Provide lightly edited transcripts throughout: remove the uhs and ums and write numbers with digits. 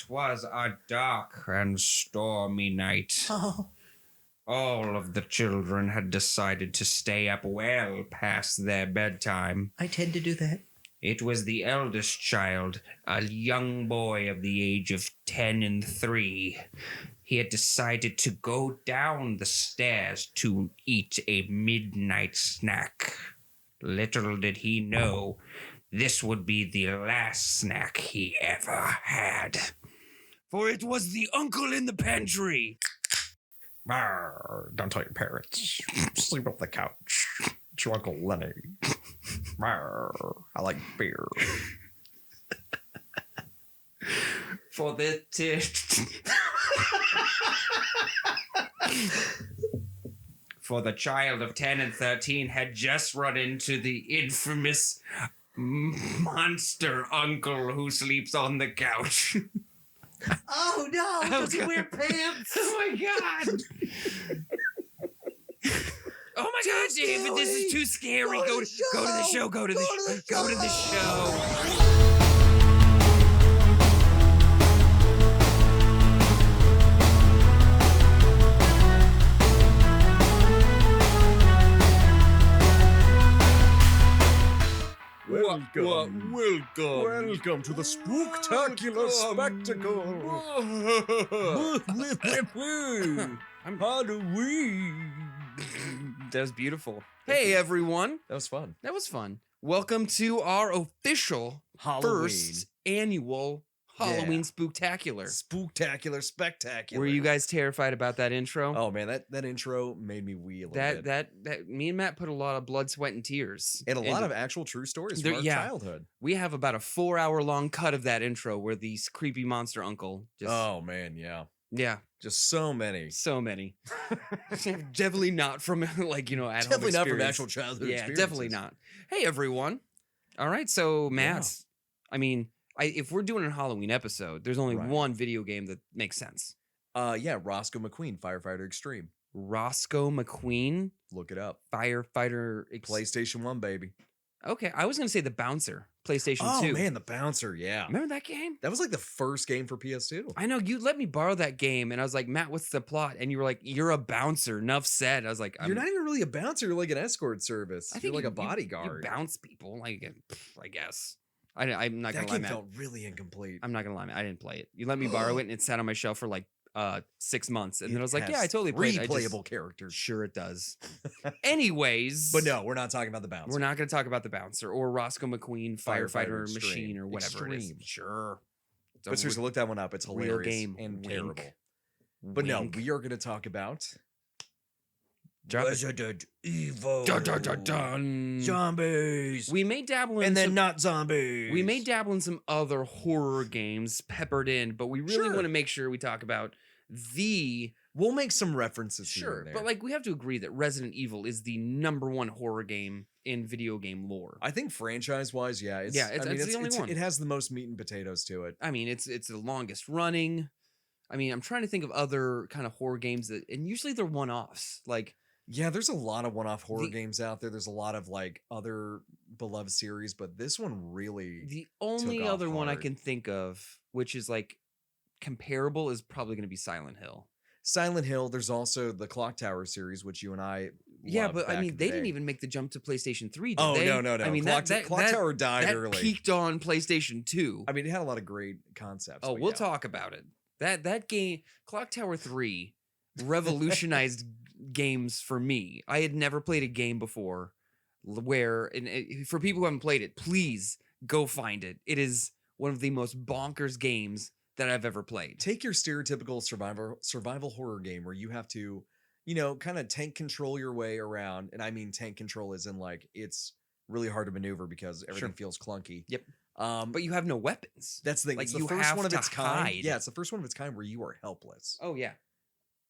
'Twas a dark and stormy night. Oh, All of the children had decided to stay up well past their bedtime. I tend to do that. It was the eldest child, a young boy of the age of 10 and 3. He had decided to go down the stairs to eat a midnight snack. Little did he know, this would be the last snack he ever had. For it was the uncle in the pantry. Marr, don't tell your parents. Sleep off the couch. It's your Uncle Lenny. Marr, I like beer. For the For the child of 10 and 13 had just run into the infamous monster uncle who sleeps on the couch. Oh no! Does he wear pants? Oh my god! Oh my god, David, this is too scary. Go to the show. Go to the show. Welcome. Welcome. Welcome to the spooktacular spectacle. Halloween. That was beautiful. Hey, everyone. That was fun. That was fun. Welcome to our official first annual Halloween Spooktacular. Spooktacular spectacular. Were you guys terrified about that intro? Oh man, that intro made me wee a little bit. That me and Matt put a lot of blood, sweat, and tears. And a lot of actual true stories from our childhood. We have about a 4-hour long cut of that intro where these creepy monster uncle just Oh man, yeah. Just so many. So many. Definitely not from like, at home Definitely not from experience. actual childhood experiences. Definitely not. Hey everyone. All right, so Matt, if we're doing a Halloween episode, there's only one video game that makes sense. Roscoe McQueen, Firefighter Extreme. Roscoe McQueen, Look it up. Firefighter PlayStation 1, baby. Okay, I was going to say The Bouncer, PlayStation 2. Oh man, The Bouncer, yeah. Remember that game? That was like the first game for PS2. I know, you let me borrow that game, and I was like, Matt, what's the plot? And you were like, you're a bouncer, enough said. I was like, you're not even really a bouncer, you're like an escort service. I think you're like a bodyguard. You bounce people, I guess. I'm not going to lie, Matt. That game felt really incomplete. I'm not going to lie, Matt. I didn't play it. You let me borrow it, and it sat on my shelf for like 6 months. And then I was like, yeah, I totally played it. Replayable characters. Sure it does. Anyways. But no, we're not talking about The Bouncer. We're not going to talk about The Bouncer or Roscoe McQueen, Firefighter Machine, or whatever it is. Extreme. Sure. But seriously, look that one up. It's hilarious real game. and Wink. terrible. But no, we are going to talk about Resident Evil. Dun, dun, dun, dun. Zombies. We may dabble in And then some, not zombies. we may dabble in some other horror games peppered in, but we really want to make sure we talk about We'll make some references here Sure, and there. but like we have to agree that Resident Evil is the #1 horror game in video game lore. I think franchise-wise, yeah. It's the only one. It has the most meat and potatoes to it. I mean, it's the longest running. I mean, I'm trying to think of other kind of horror games and usually they're one-offs. Like, yeah, there's a lot of one-off horror games out there. There's a lot of like other beloved series, but this one really the only other one I can think of, which is like comparable, is probably going to be Silent Hill. Silent Hill. There's also the Clock Tower series, which you and I yeah, but I mean, they didn't even make the jump to PlayStation 3, did oh, they? no. I mean, Clock Tower died that early. Peaked on PlayStation 2. I mean, it had a lot of great concepts. Oh, we'll talk about it. That game, Clock Tower 3, revolutionized games for me. I had never played a game before where, for people who haven't played it, please go find it. It is one of the most bonkers games that I've ever played. Take your stereotypical survival horror game where you have to, kind of tank control your way around. And I mean tank control is in like, it's really hard to maneuver because everything feels clunky. Yep. But you have no weapons. That's the thing. Like, it's the you first have one of to its kind. hide. Yeah, it's the first one of its kind where you are helpless. Oh, yeah.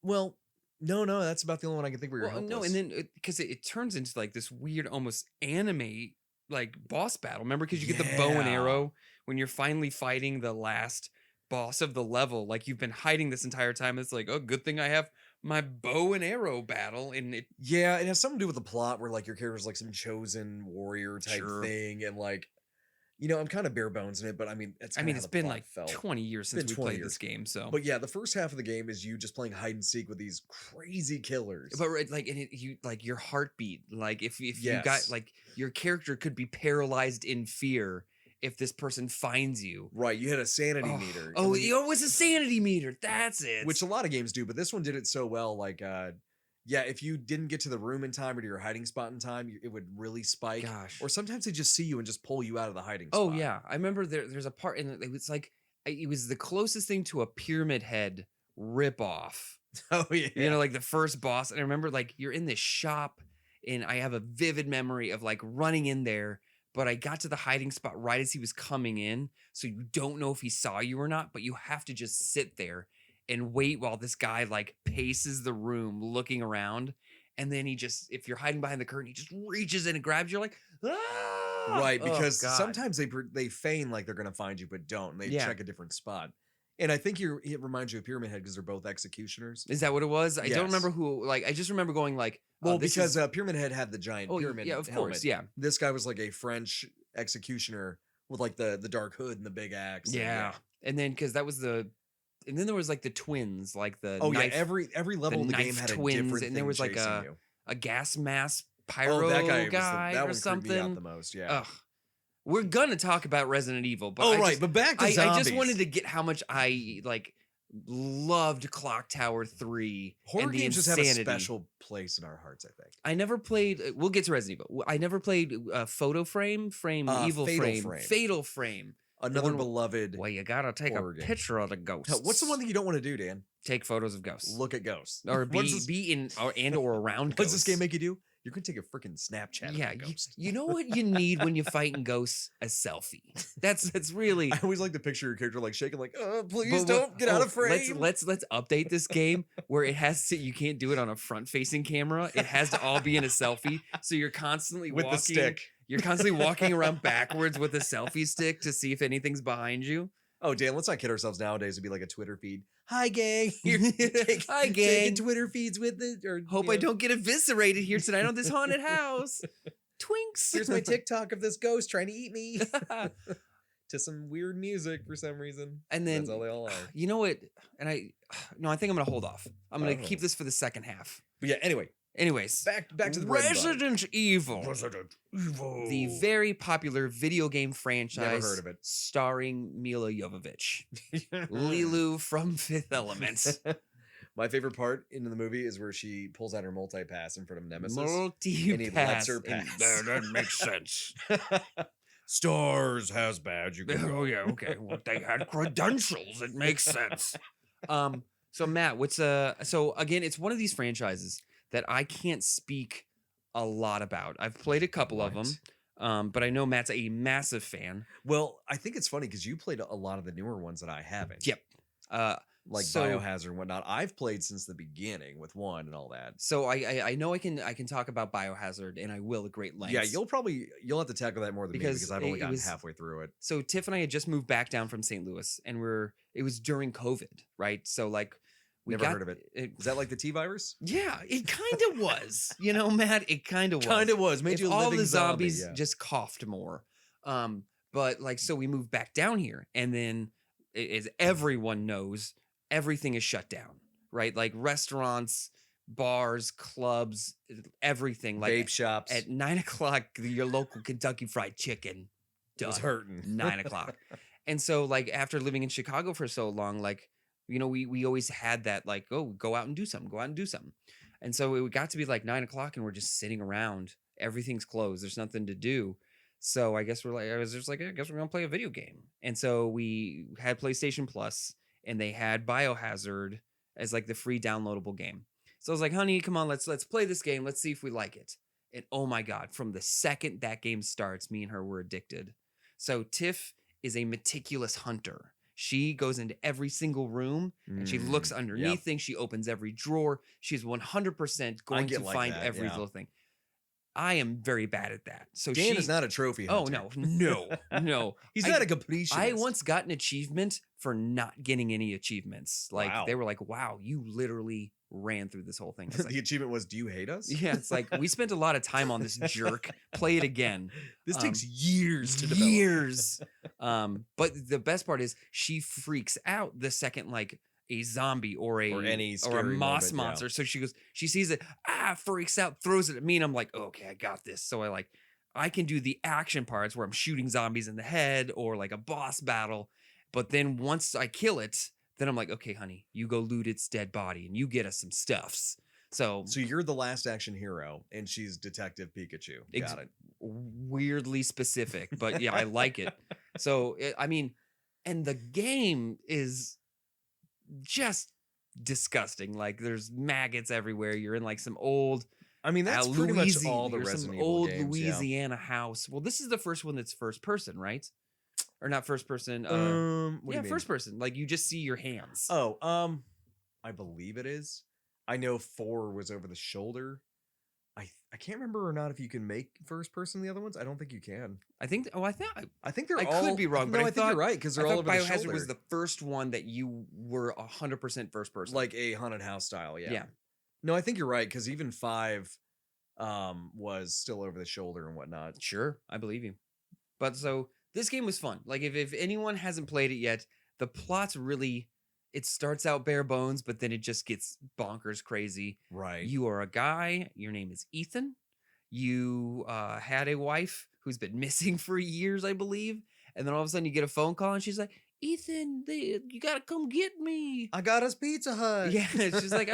Well, no, that's about the only one I can think where you're helpless. No, and then because it turns into like this weird, almost anime like boss battle. Remember, because you get the bow and arrow when you're finally fighting the last boss of the level. Like you've been hiding this entire time. It's like, oh, good thing I have my bow and arrow battle. And it it has something to do with the plot where like your character's like some chosen warrior type thing, and like I'm kind of bare bones in it, but I mean, it's been like 20 years since we played this game, so. But yeah, the first half of the game is you just playing hide and seek with these crazy killers. But you like your heartbeat, like if you got like your character could be paralyzed in fear if this person finds you. Right, you had a sanity meter. Oh, it was a sanity meter. That's it. Which a lot of games do, but this one did it so well. Like, if you didn't get to the room in time or to your hiding spot in time, it would really spike. Gosh. Or sometimes they just see you and just pull you out of the hiding spot. Oh yeah, I remember there's a part, and it was the closest thing to a Pyramid Head ripoff. Oh yeah, like the first boss, and I remember like you're in this shop, and I have a vivid memory of like running in there. But I got to the hiding spot right as he was coming in, so you don't know if he saw you or not, but you have to just sit there and wait while this guy like paces the room looking around. And then if you're hiding behind the curtain, he just reaches in and grabs you like, ah! Right, because sometimes they feign like they're going to find you, but don't. They check a different spot. And I think it reminds you of Pyramid Head because they're both executioners. Is that what it was? I don't remember who, like, I just remember going like, because Pyramid Head had the giant pyramid yeah, of helmet. course, yeah. This guy was like a French executioner with like the dark hood and the big axe. Yeah. And then, because that was and then there was like the twins, like the knife, every level of the game had twins, a different and there was like a gas mask pyro that guy that or one something. Creeped me out the most, yeah. Ugh. We're gonna talk about Resident Evil, but but back to zombies. I just wanted to get how much I like loved Clock Tower 3. Horror and the games insanity. just have a special place in our hearts, I think. I never played. We'll get to Resident Evil. I never played Fatal Frame, Fatal Frame. Another beloved. Well, you gotta take a picture of the ghosts. What's the one that you don't want to do, Dan? Take photos of ghosts. Look at ghosts, or be in or around. What does this game make you do? You're gonna take a freaking Snapchat. Yeah, of a ghost. You know what you need when you're fighting ghosts? A selfie. That's really. I always like to picture your character like shaking, like, "Oh, please don't get out of frame." Let's update this game where it has to. You can't do it on a front-facing camera. It has to all be in a selfie. So you're constantly with walking, the stick. You're constantly walking around backwards with a selfie stick to see if anything's behind you. Oh, Dan, let's not kid ourselves. Nowadays, it'd be like a Twitter feed. Hi, gang. Hi, gang. Taking Twitter feeds with it. Or, Hope I don't get eviscerated here tonight on this haunted house. Twinks. Here's my TikTok of this ghost trying to eat me. To some weird music for some reason. And then that's all they all are. You know what? And I think I'm gonna hold off. I'm gonna keep this for the second half. But yeah. Anyways, back to the Resident Evil. The very popular video game franchise. Never heard of it. Starring Mila Jovovich, Lilu from Fifth Element. My favorite part in the movie is where she pulls out her multi-pass in front of Nemesis. And he lets her pass. That makes sense. Stars has badge. You can Oh yeah, okay. Well, they had credentials. It makes sense. So Matt, so again, it's one of these franchises that I can't speak a lot about. I've played a couple of them, but I know Matt's a massive fan. Well, I think it's funny because you played a lot of the newer ones that I haven't. Yep. Like Biohazard and whatnot. I've played since the beginning with 1 and all that. So I know I can talk about Biohazard, and I will at great length. Yeah, you'll have to tackle that more than me because I've only gotten halfway through it. So Tiff and I had just moved back down from St. Louis, and it was during COVID, right? So like. Never heard of it. Is that like the T-virus? Yeah, it kind of was. Matt, it kind of was. Kind of was. Made you a all living the zombies zombie, just coughed more. But like, so we moved back down here, and then, as everyone knows, everything is shut down, right? Like restaurants, bars, clubs, everything. Like vape shops. At 9:00, your local Kentucky Fried Chicken done. Was hurting. 9:00. And so, like, after living in Chicago for so long, like, we always had that, like, oh, go out and do something. And so it got to be like 9:00 and we're just sitting around. Everything's closed. There's nothing to do. So I guess I was just like, I guess we're going to play a video game. And so we had PlayStation Plus, and they had Biohazard as like the free downloadable game. So I was like, honey, come on, let's play this game. Let's see if we like it. And oh my God, from the second that game starts, me and her were addicted. So Tiff is a meticulous hunter. She goes into every single room and she looks underneath things. She opens every drawer. She's 100% going to find every little thing. I am very bad at that. So Dan is not a trophy Oh hunter. no. He's I- not a completionist. I once got an achievement for not getting any achievements. Like Wow. they were like, "Wow, you literally ran through this whole thing." I was like, The achievement was, do you hate us? yeah, it's like we spent a lot of time on this jerk. Play it again. This Um, takes years to develop. Years. But the best part is she freaks out the second like a zombie or any a scary moss moment, yeah. monster. So she goes, she sees it, freaks out, throws it at me, and I'm like, okay, I got this. So I can do the action parts where I'm shooting zombies in the head or like a boss battle. But then once I kill it, then I'm like, okay, honey, you go loot its dead body and you get us some stuffs. So you're the last action hero, and she's Detective Pikachu. Got it. weirdly specific, but yeah, I like it. So I mean, and the game is just disgusting. Like there's maggots everywhere. You're in like some old I mean, that's pretty much all the you're Resident some Evil old games, yeah. Louisiana house. Well, this is the first one that's first person, right? Or not first person. What do you yeah, mean? first person. Like you just see your hands. Oh, I believe it is. I know 4 was over the shoulder. I can't remember or not if you can make first person the other ones. I don't think you can. I think. Oh, I think they're I all. could be wrong, no, but I I think thought- you're right because they're I all thought over the Biohazard shoulder. was the first one that you were 100% first person. like a haunted house style. Yeah. Yeah. No, I think you're right because even 5, was still over the shoulder and whatnot. Sure, I believe you. But so this game was fun. Like if anyone hasn't played it yet, the plot's really, it starts out bare bones, but then it just gets bonkers crazy. Right. You are a guy. Your name is Ethan. You had a wife who's been missing for years, I believe. And then all of a sudden you get a phone call and she's like, Ethan, you got to come get me. I got us Pizza Hut. Yeah, she's like,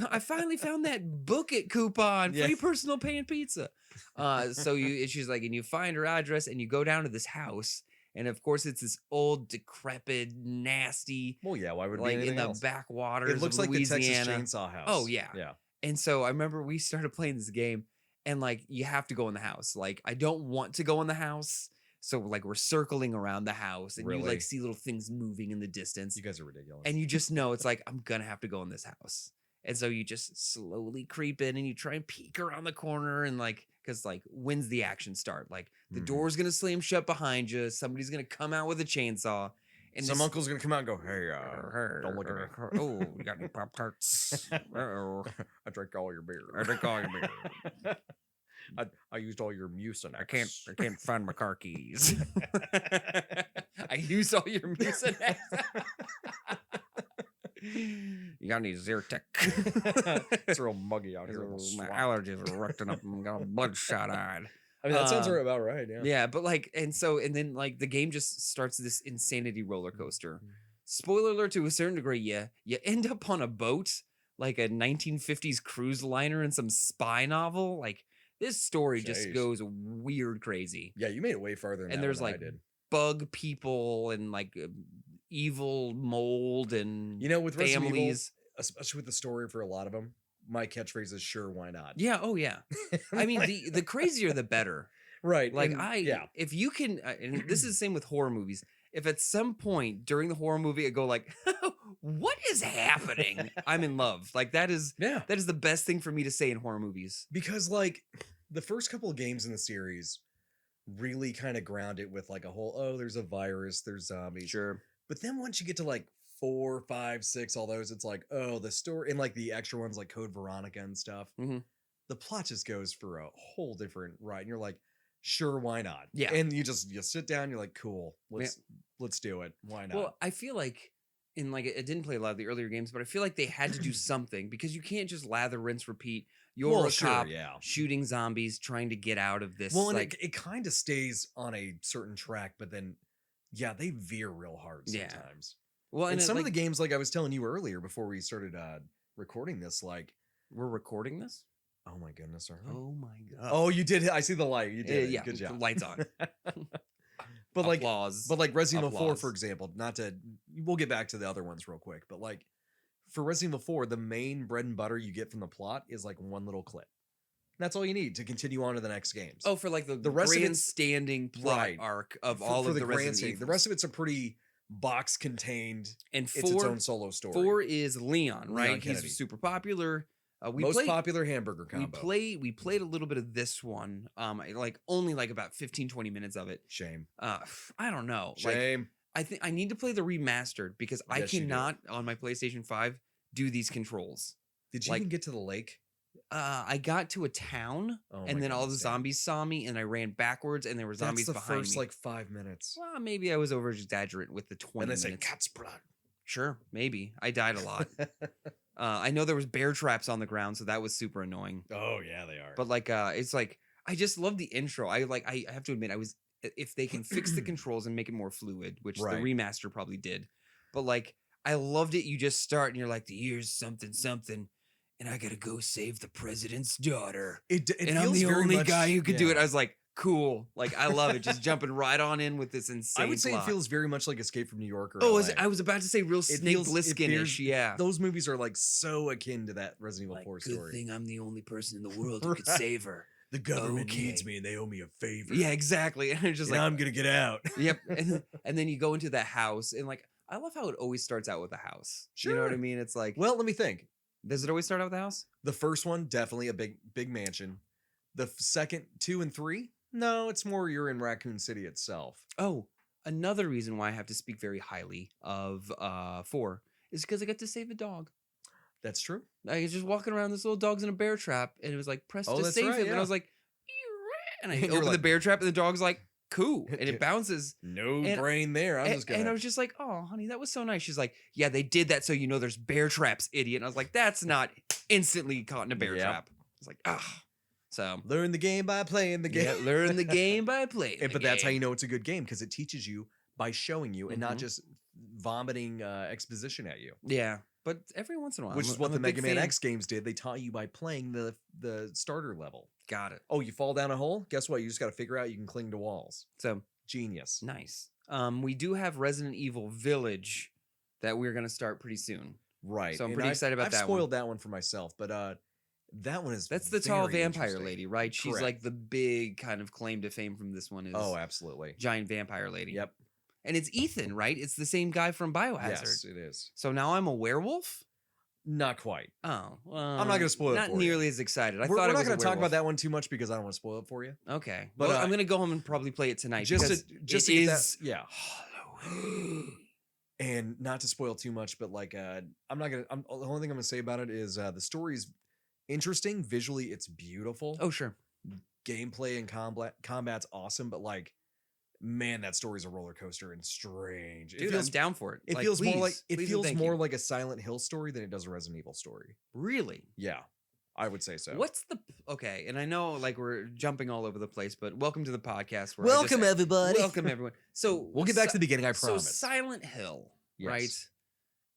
I finally found that book it coupon, Yeah. free personal pan pizza. So she's like, and you find her address and you go down to this house. And of course, it's this old, decrepit, nasty, Well, yeah. Why would it be like in anything the else? backwaters It looks of like the Louisiana. Texas Chainsaw House. Oh, yeah. Yeah. And so I remember we started playing this game and like you have to go in the house. Like I don't want to go in the house. So like we're circling around the house and you Really? like see little things moving in the distance. You guys are ridiculous. And you just know it's like, I'm gonna have to go in this house. And so you just slowly creep in and you try and peek around the corner and like, because like when's the action start? Like the Mhm. door's gonna slam shut behind you, somebody's gonna come out with a chainsaw. And Some this- uncle's gonna come out and go, "Hey, don't look at me. Oh, you got any Pop Tarts? Uh-oh. I drank all your beer. I drank all your beer. I used all your Mucinex. I can't find my car keys. I used all your Mucinex. You got any Zyrtec? It's real muggy out here. in the My swamp. allergies are recting up and got a bloodshot eyed. I mean, that sounds Um, about right. Yeah. Yeah, but like, and then like the game just starts this insanity roller coaster. Spoiler alert to a certain degree, you end up on a boat, like a 1950s cruise liner in some spy novel. Like this story just Jeez. goes weird crazy. Yeah, you made it way farther than And that there's, one like, than I did. Bug people and like evil mold and You know, with Resident Evil, families. especially with the story for a lot of them, my catchphrase is "Sure, why not?" Yeah, oh yeah. I mean, the crazier the better. right. Like and- if you can, and this is the same with horror movies. If at some point during the horror movie I go like, "What is happening?" I'm in love. Like that is yeah. the best thing for me to say in horror movies. Because like the first couple of games in the series really kind of ground it with like a whole there's a virus, there's zombies. Sure. But then once you get to like 4, 5, 6, all those, it's like the story and like the extra ones like Code Veronica and stuff. Mhm. The plot just goes for a whole different ride, and you're like, sure, why not? Yeah. And you sit down, you're like, cool, let's do it. Why not? Well, I feel like in like I didn't play a lot of the earlier games, but I feel like they had to do something because you can't just lather, rinse, repeat. You're Well, a sure, cop yeah. shooting zombies, trying to get out of this. Well, and like, it kind of stays on a certain track, but then yeah, they veer real hard Yeah. sometimes. well, And it, some of like, the games, like I was telling you earlier before we started recording this, like, we're recording this. oh my goodness, are we? Oh my god! Oh, you did. I see the light. You did. yeah, Good job. Lights on. But like, Applause. but like Resident Evil 4, Applause. for example, not to, we'll get back to the other ones real quick, but like for Resident Evil 4, the main bread and butter you get from the plot is like one little clip. That's all you need to continue on to the next games. Oh, for like the rest of it's- standing plot Right. arc of For- all for of the grand Resident scheme. Evil. The rest of it's a pretty box contained. and It's its own solo story. 4 is Leon, right? Leon He's Kennedy. super popular. We Most played, popular hamburger combo. we played a little bit of this one. Like only like about 15-20 minutes of it. Shame. I don't know. Like Shame. I think I need to play the remastered because I Yes, you do. cannot on my PlayStation 5 do these controls. Did you like- even get to the lake? I got to a town Oh and my then all the goodness, Dan. zombies saw me and I ran backwards and there were zombies That's the behind first me. like 5 minutes. Well, maybe I was over exaggerate with the 20 And they say minutes. cat's blood. Sure, maybe. I died a lot. I know there was bear traps on the ground, so that was super annoying. Oh yeah, they are. But like it's like I just love the intro. I have to admit if they can fix the controls and make it more fluid, which Right. the remaster probably did. But like I loved it. You just start and you're like the year's something something and I got to go save the president's daughter. it And I'm feels the very only much- guy who could do it. yeah. I was like, cool. Like I love it. Just jumping right on in with this insane I would say plot. it feels very much like Escape from New York. Or Oh, LA. I was about to say real Snake feels- it Plissken-ish. feels- Yeah. Those movies are like so akin to that Resident Evil Like, 4 good story. thing I'm the only person in the world who could Right. save her. The government Okay. needs me and they owe me a favor. Yeah, exactly. And it's just and like, I'm gonna get out. yep. And then you go into the house, and like, I love how it always starts out with a house. You know what I Sure. mean? It's like, Well, let me think. does it always start out with a house? The first one, definitely a big mansion. The second, 2 and 3, no, it's more you're in Raccoon City itself. Oh, another reason why I have to speak very highly of 4 is because I got to save a dog. That's true. I was just walking around, this little dog's in a bear trap, and it was like, press Oh, to that's save right, him. And yeah. I was like, and I You're open the like- bear trap, and the dog's like, cool. And it bounces. No And- brain there. I'm just gonna. And I was just like, oh, honey, that was so nice. She's like, yeah, they did that so you know there's bear traps, idiot. And I was like, that's not instantly caught in a bear Yep. trap. I was like, ah. So, learn the game by playing the game. yeah, learn the game by playing. And- the but that's how game. you know it's a good game because it teaches you by showing you and not Mhm. just vomiting exposition at you. Yeah, but every once in a while, Which I'm is a- what I'm the a big Mega Man fan. X games did. They taught you by playing the starter level. Got it. Oh, you fall down a hole? Guess what? You just got to figure out you can cling to walls. So Genius. nice. We do have Resident Evil Village that we're gonna start pretty soon. Right. So I'm and pretty excited about I've that one. spoiled that one for myself, but that one is That's the tall very vampire interesting. lady, right? She's Correct. like the big kind of claim to fame from this one is Oh, absolutely. giant vampire lady. Yep. And it's Ethan, right? It's the same guy from Biohazard. Yes, it is. So now I'm a werewolf? Not quite. Oh, well, I'm not gonna spoil it Not for you. nearly as excited. I we're thought we're it not was going to talk about werewolf. that one too much because I don't want to spoil it for you. Okay, But, well, I'm gonna go home and probably play it tonight. Just because to it get that, is yeah. Halloween. And not to spoil too much, but like I'm not gonna. The only thing I'm gonna say about it is the story's interesting. Visually, it's beautiful. Oh sure. Gameplay and combat's awesome, but like, man, that story's a roller coaster and strange. Dude, it feels I'm down for it. It Like, feels more like please, it please and feels thank more you. like a Silent Hill story than it does a Resident Evil story. Really. Yeah, I would say so. What's the okay? And I know like we're jumping all over the place, but welcome to the podcast. Where I just- everybody. welcome everyone. So We'll get back to the beginning. I So promise. Silent Hill, Yes. right?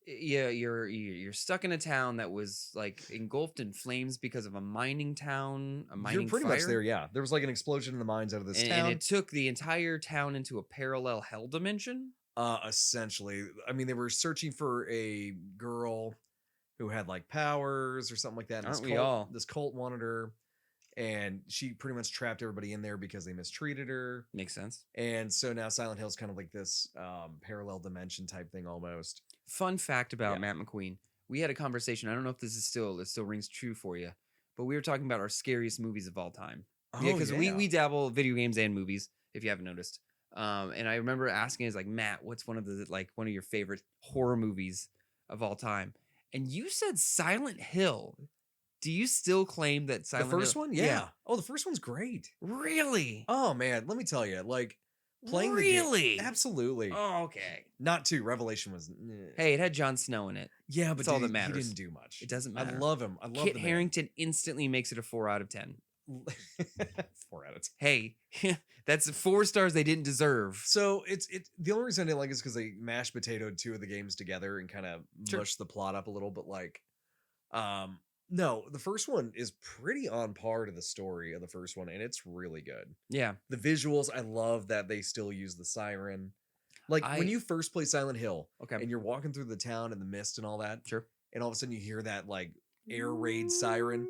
Yeah, you're stuck in a town that was like engulfed in flames because of a mining town, a mining You're pretty fire. much there. Yeah, there was like an explosion in the mines out of this and town. it took the entire town into a parallel hell dimension. Essentially, I mean, they were searching for a girl who had like powers or something like that. and Aren't this we cult, all? This cult wanted her, and she pretty much trapped everybody in there because they mistreated her. Makes sense. And so now Silent Hill's kind of like this parallel dimension type thing almost. Fun fact about Yeah. Matt McQueen: we had a conversation. I don't know if this is still rings true for you, but we were talking about our scariest movies of all time. Yeah, because we dabble video games and movies. If you haven't noticed, and I remember asking, "Is like Matt, what's one of your favorite horror movies of all time?" And you said Silent Hill. Do you still claim that the Silent first Hill? one, yeah. Oh, the first one's great. Really? Oh man, let me tell you, like playing really? the game, absolutely. Oh, okay. Not two. Revelation was. Hey, it had Jon Snow in it. yeah, but that's all dude, that matters. He didn't do much. It doesn't I matter. love him. I love Kit the man. Harington instantly makes it a 4 out of 10. 4 out of 10. Hey, that's 4 stars they didn't deserve. So it's the only reason I didn't like it is because they mashed potatoed two of the games together and kind of Sure. mushed the plot up a little. But like, no, the first one is pretty on par to the story of the first one, and it's really good. Yeah. The visuals, I love that they still use the siren. Like I- when you first play Silent Hill Okay. and you're walking through the town in the mist and all that, Sure. and all of a sudden you hear that like air raid siren.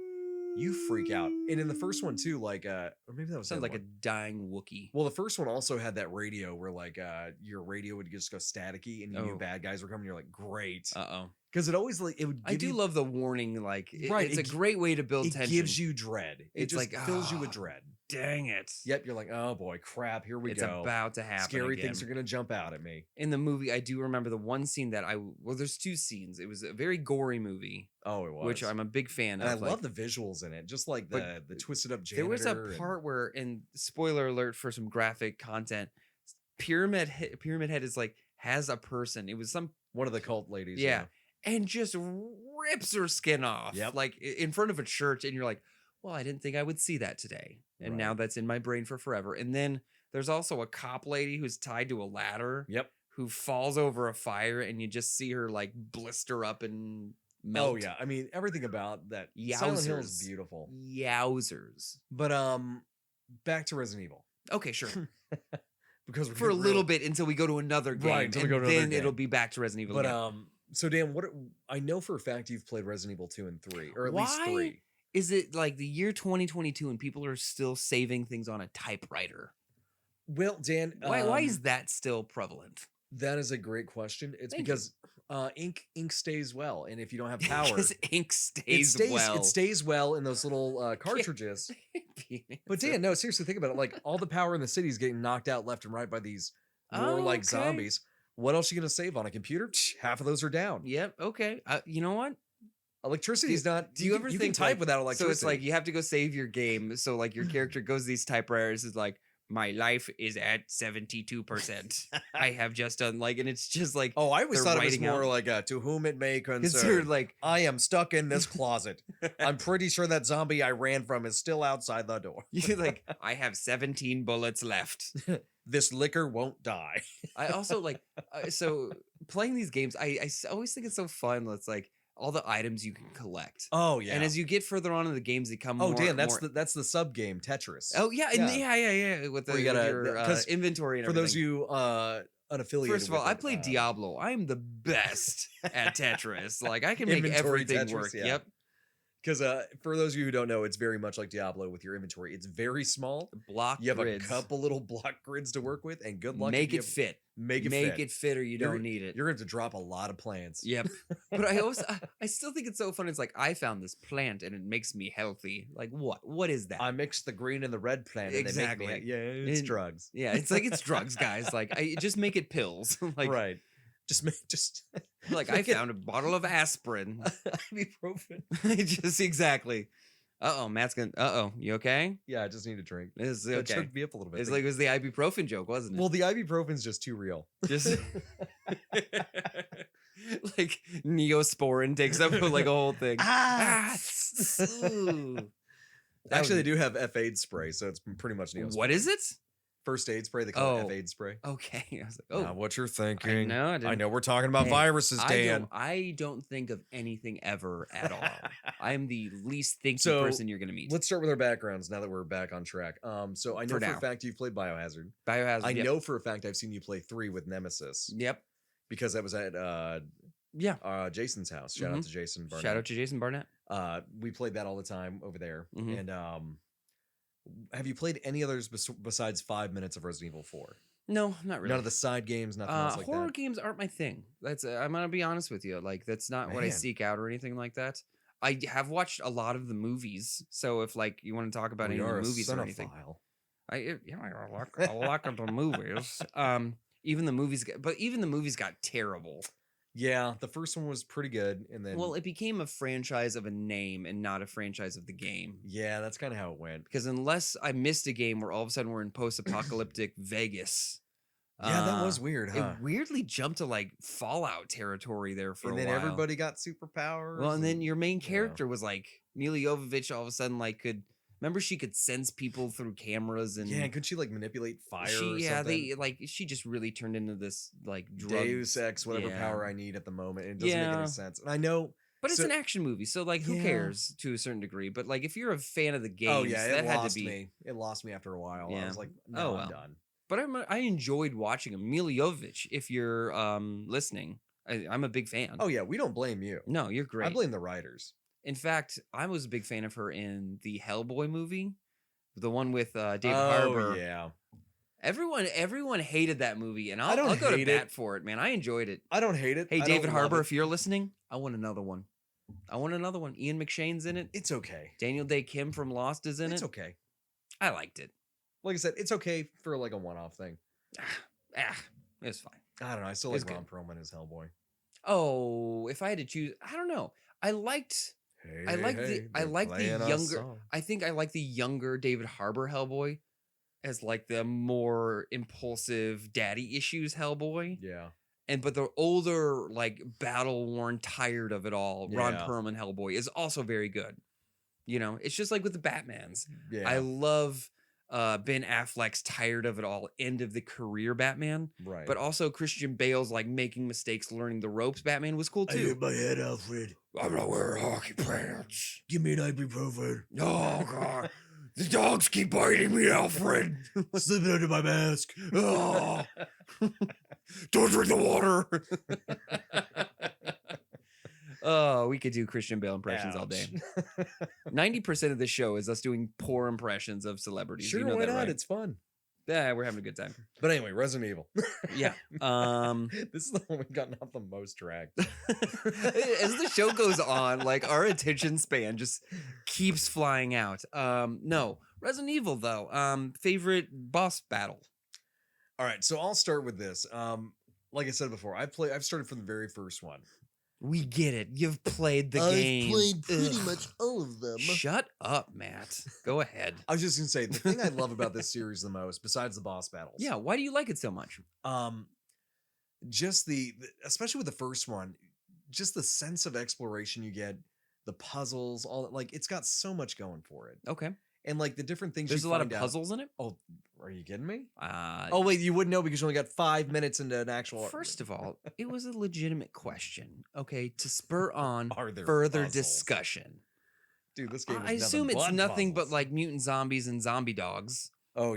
you freak out. And in the first one too, like or maybe that was Sounds the like other a one. dying Wookiee. Well, the first one also had that radio where like your radio would just go staticky and you knew Oh. bad guys were coming. You're like, great. Uh-oh. Because it always like it would give I do you, love the warning. Like, Right, it's it a gi- great way to build it tension. gives you dread. It It's just like, fills you with "Ah, dread. Dang it. Yep, you're like, oh boy, crap, here we It's go. about to happen. Scary again. things are gonna jump out at me. In the movie, I do remember the one scene that there's two scenes. It was a very gory movie, Oh, it was. which I'm a big fan and I of. love the visuals in it, just like But the twisted up janitor. There was a and- part where, and spoiler alert for some graphic content, Pyramid Head is like has a person. It was some one of the cult ladies. yeah, and just rips her skin off, Yep. like in front of a church, and you're like, well, I didn't think I would see that today, and Right. now that's in my brain for forever. And then there's also a cop lady who's tied to a ladder, Yep. who falls over a fire, and you just see her like blister up and melt. Oh yeah. I mean, everything about that Silent Hill is Yowzers. beautiful. Yowzers. But back to Resident Evil. Okay, sure. Because we're For a getting little real- bit until we go to another game, Right, until we and go to another then it'll game. be back to Resident Evil. But again. so Dan, what I know for a fact you've played Resident Evil 2 and 3, or at least Why 3. is it like the year 2022 and people are still saving things on a typewriter? Well, Dan, Why is that still prevalent? that is a great question. It's Thank you. because ink stays well, and if you don't have power, Because ink stays, well. It stays well in those little cartridges. But Dan, no, seriously, think about it. Like all the power in the city is getting knocked out left and right by these warlike Okay. zombies. What else are you gonna save on a computer? Half of those are down. Yep. Okay. You know what? Electricity's not. Do you ever you think can type like- without electricity? So it's like you have to go save your game. So like your character goes to these typewriters. Is like my life is at 72%. I have just done like, and it's just like oh, I always they're thought it was writing more out- like to whom it may because they're concern. like I am stuck in this closet. I'm pretty sure that zombie I ran from is still outside the door. you're like I have 17 bullets left. This liquor won't die. I also like so playing these games. Always think it's so fun. It's like all the items you can collect. Oh yeah. And as you get further on in the games, they come. oh more, Dan, that's more- the sub game Tetris. Oh yeah, and Yeah. yeah. With, Where you with gotta- your 'cause inventory and For everything. those of you unaffiliated. First of all, with I it, play Diablo. I am the best at Tetris. Like I can make Inventory everything Tetris, work. yeah. Yep. Because for those of you who don't know, it's very much like Diablo with your inventory. It's very small. Block You have grids. a couple little block grids to work with, and good luck. Make if you it have- fit. Make it Make fit. it fit, or you You're- don't need it. You're going to have to drop a lot of plants. Yep. But I still think it's so fun. It's like I found this plant and it makes me healthy. Like what? What is that? I mixed the green and the red plant. And Exactly. They make me, yeah, it's And- drugs. Yeah, it's like it's drugs, guys. Like just make it pills. Like right. Just like I make it- found a bottle of aspirin. ibuprofen. Just exactly. Matt's gonna. You okay? Yeah, I just need a drink. It's That okay. choked me up a little bit. It's like it was the ibuprofen joke, wasn't it? well, the ibuprofen's just too real. Just like Neosporin takes up like a whole thing. Ah! Ooh. That Actually, would they do have F-aid spray, so it's pretty much Neosporin. What is it? First aid spray. They call it Oh. F-aid spray. Okay. I was like, Not what you're I thinking. know. I know we're talking about Hey, viruses, Dan. I don't think of anything ever at all. I'm the least thinky So, person you're gonna meet. Let's start with our backgrounds now that we're back on track. So I know For for a now. fact you've played Biohazard. Biohazard. I yep. know for a fact I've seen you play 3 with Nemesis Yep. because that was at Yeah. Jason's house. Shout out to Jason Barnett. Shout out to Jason Barnett. We played that all the time over there. Mhm. And have you played any others besides 5 minutes of Resident Evil 4? No, not really. None of the side games, nothing else like horror that. games aren't my thing. That's I'm gonna be honest with you. Like that's not what I Man. seek out or anything like that. I have watched a lot of the movies, so if like you want to talk about We any of are the a movies or anything, cinephile. I like of the movies. Even the movies, but even the movies got terrible. Yeah, the first one was pretty good, and then Well, it became a franchise of a name and not a franchise of the game. yeah, that's kind of how it went. Because unless I missed a game where all of a sudden we're in post-apocalyptic Vegas. Yeah, that was weird, huh? It weirdly jumped to like Fallout territory there for And a then while. everybody got superpowers. Well, and then your main yeah. character was like Mila Jovovich. All of a sudden, like could remember she could sense people through cameras and yeah, could she like manipulate fire? or yeah, something? they like she just really turned into this like drug. Deus Ex, whatever yeah. power I need at the moment. It doesn't make Yeah. any sense. And I know. But it's So- an action movie, so like who Yeah. cares to a certain degree? But like if you're a fan of the games, Oh yeah, that it had lost to be. me. It lost me after a while. I Yeah. was like, no, Oh, I'm well. done. But I enjoyed watching him. Mila Jovovich, if you're listening, I'm a big fan. Oh yeah, we don't blame you. No, you're great. I blame the writers. In fact, I was a big fan of her in the Hellboy movie, the one with David Oh Harbour. yeah. Everyone hated that movie, and I don't I'll go to hate bat it. for it, man. I enjoyed it. I don't hate it. Hey, I David don't love Harbour, it. if you're listening, I want another one. I want another one. Ian McShane's in it. It's okay. Daniel Day Kim from Lost is in It's it. okay. I liked it. Like I said, it's okay for like a one-off thing. It was fine. I don't know. I still It's like Ron good. Perlman as Hellboy. Oh, if I had to choose, I don't know. I liked Hey, I like the hey, I they're like the playing our younger song. I think I like the younger David Harbour Hellboy as like the more impulsive daddy issues Hellboy. Yeah. But the older, like battle worn, tired of it all, Ron Yeah. Perlman Hellboy is also very good. You know, it's just like with the Batmans. Yeah. I love Ben Affleck's tired of it all, end of the career Batman. Right. But also Christian Bale's like making mistakes, learning the ropes Batman was cool I too. hit my head, Alfred. I'm not wearing hockey pants. Give me an ibuprofen. Oh, God. The dogs keep biting me, Alfred. Slipping under my mask. Oh. Don't drink the water. Oh, we could do Christian Bale impressions all day. Ouch. 90% of the show is us doing poor impressions of celebrities. Sure, you know why that, not? right? It's fun. Yeah, we're having a good time. But anyway, Resident Evil. Yeah. This is the one we've gotten off the most dragged. As the show goes on, like our attention span just keeps flying out. No, Resident Evil though. Favorite boss battle. All right, so I'll start with this. Like I said before, I've started from the very first one. We get it. You've played the I've game. played pretty Ugh. much all of them. Shut up, Matt. Go ahead. I was just gonna say the thing I love about this series the most, besides the boss battles, Yeah, why do you like it so much? just especially with the first one, just the sense of exploration you get, the puzzles, all that. Like it's got so much going for it, Okay. and like the different things. There's you a lot of find out- puzzles in it. Oh, are you kidding me? Oh, Oh wait, you wouldn't know because you only got 5 minutes into an actual. first of all, it was a legitimate question, okay, to spur on Are there further puzzles? discussion. Dude, this game. I is assume it's nothing but puzzles. like mutant zombies and zombie dogs. Oh,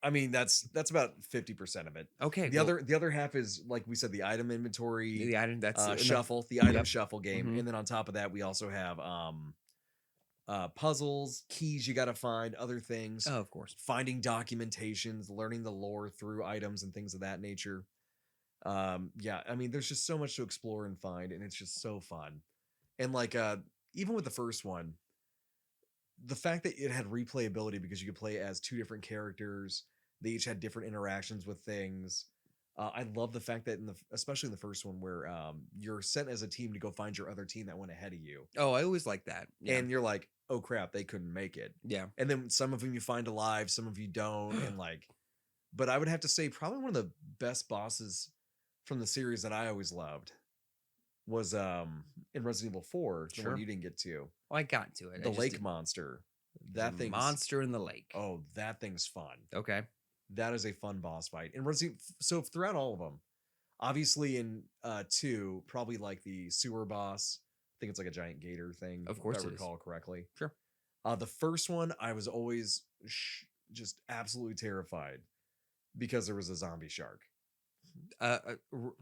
I mean, that's about 50% of it. Okay. The other half is like we said, the item inventory, the item that's enough. shuffle, the item Yep. shuffle game, Mhm. and then on top of that, we also have puzzles, keys you got to find, other things, Oh, of course. finding documentations, learning the lore through items and things of that nature. Yeah, I mean, there's just so much to explore and find, and it's just so fun. And like even with the first one, the fact that it had replayability because you could play as two different characters, they each had different interactions with things. I love the fact that especially in the first one where you're sent as a team to go find your other team that went ahead of you, Oh, I always like that. Yeah. and you're like, oh crap, they couldn't make it. yeah. And then some of them you find alive, some of you don't, and like, but I would have to say probably one of the best bosses from the series that I always loved was in Resident Evil 4, the Sure. one you didn't get to, Well, I got to it. I the just lake didn't- monster. That thing, monster in the lake. oh, that thing's fun. Okay. That is a fun boss fight. And so throughout all of them, obviously in 2, probably like the sewer boss. I think it's like a giant gator thing. Of course if I it is. recall correctly. Sure. The first one, I was always just absolutely terrified because there was a zombie shark.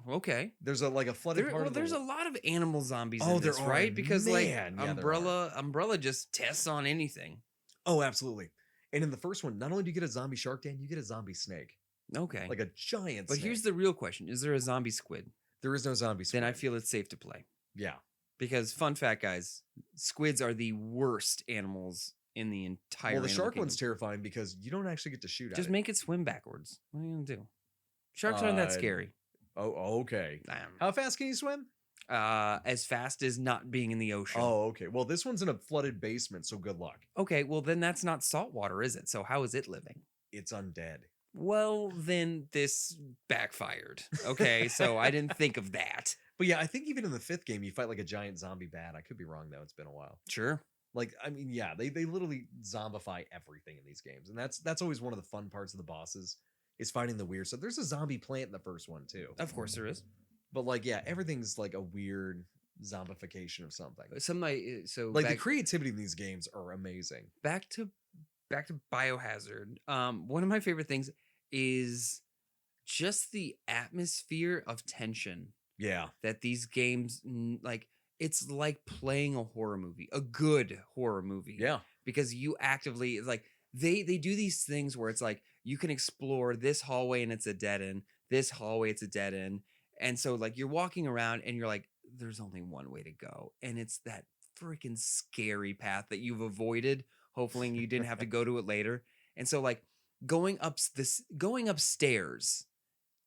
Okay. There's a flooded part of the There's a lot of animal zombies Oh, in there this, are, right? Because like man. Yeah, there Umbrella just tests on anything. Oh, absolutely. And in the first one, not only do you get a zombie shark, Dan, you get a zombie snake, Okay. like a giant. But snake. here's the real question: is there a zombie squid? there is no zombie. Then I squid. feel it's safe to play. yeah. Because fun fact, guys, squids are the worst animals in the entire. Well, the animal shark one's kingdom. terrifying because you don't actually get to shoot at Just it. make it swim backwards. What are you gonna do? Sharks aren't that Uh, scary. Oh, okay. How fast can you swim? As fast as not being in the ocean. Oh, okay. Well, this one's in a flooded basement, so good luck. Okay, well then that's not salt water, is it? So how is it living? It's undead. Well, then this backfired. Okay, so I didn't think of that. But yeah, I think even in the 5th game, you fight like a giant zombie bat. I could be wrong though. It's been a while. Sure. Like, I mean, yeah, they literally zombify everything in these games, and that's always one of the fun parts of the bosses is finding the weird stuff. There's a zombie plant in the first one too. Of course there is. But like, yeah, everything's like a weird zombification of something. So Like the back, creativity in these games are amazing. back to Biohazard. One of my favorite things is just the atmosphere of tension Yeah. that these games like it's like playing a horror movie, a good horror movie. Yeah. Because you actively like they do these things where it's like you can explore this hallway and it's a dead end, this hallway it's a dead end. And so like you're walking around and you're like, there's only one way to go. And it's that freaking scary path that you've avoided. Hopefully you didn't have to go to it later. And so like going upstairs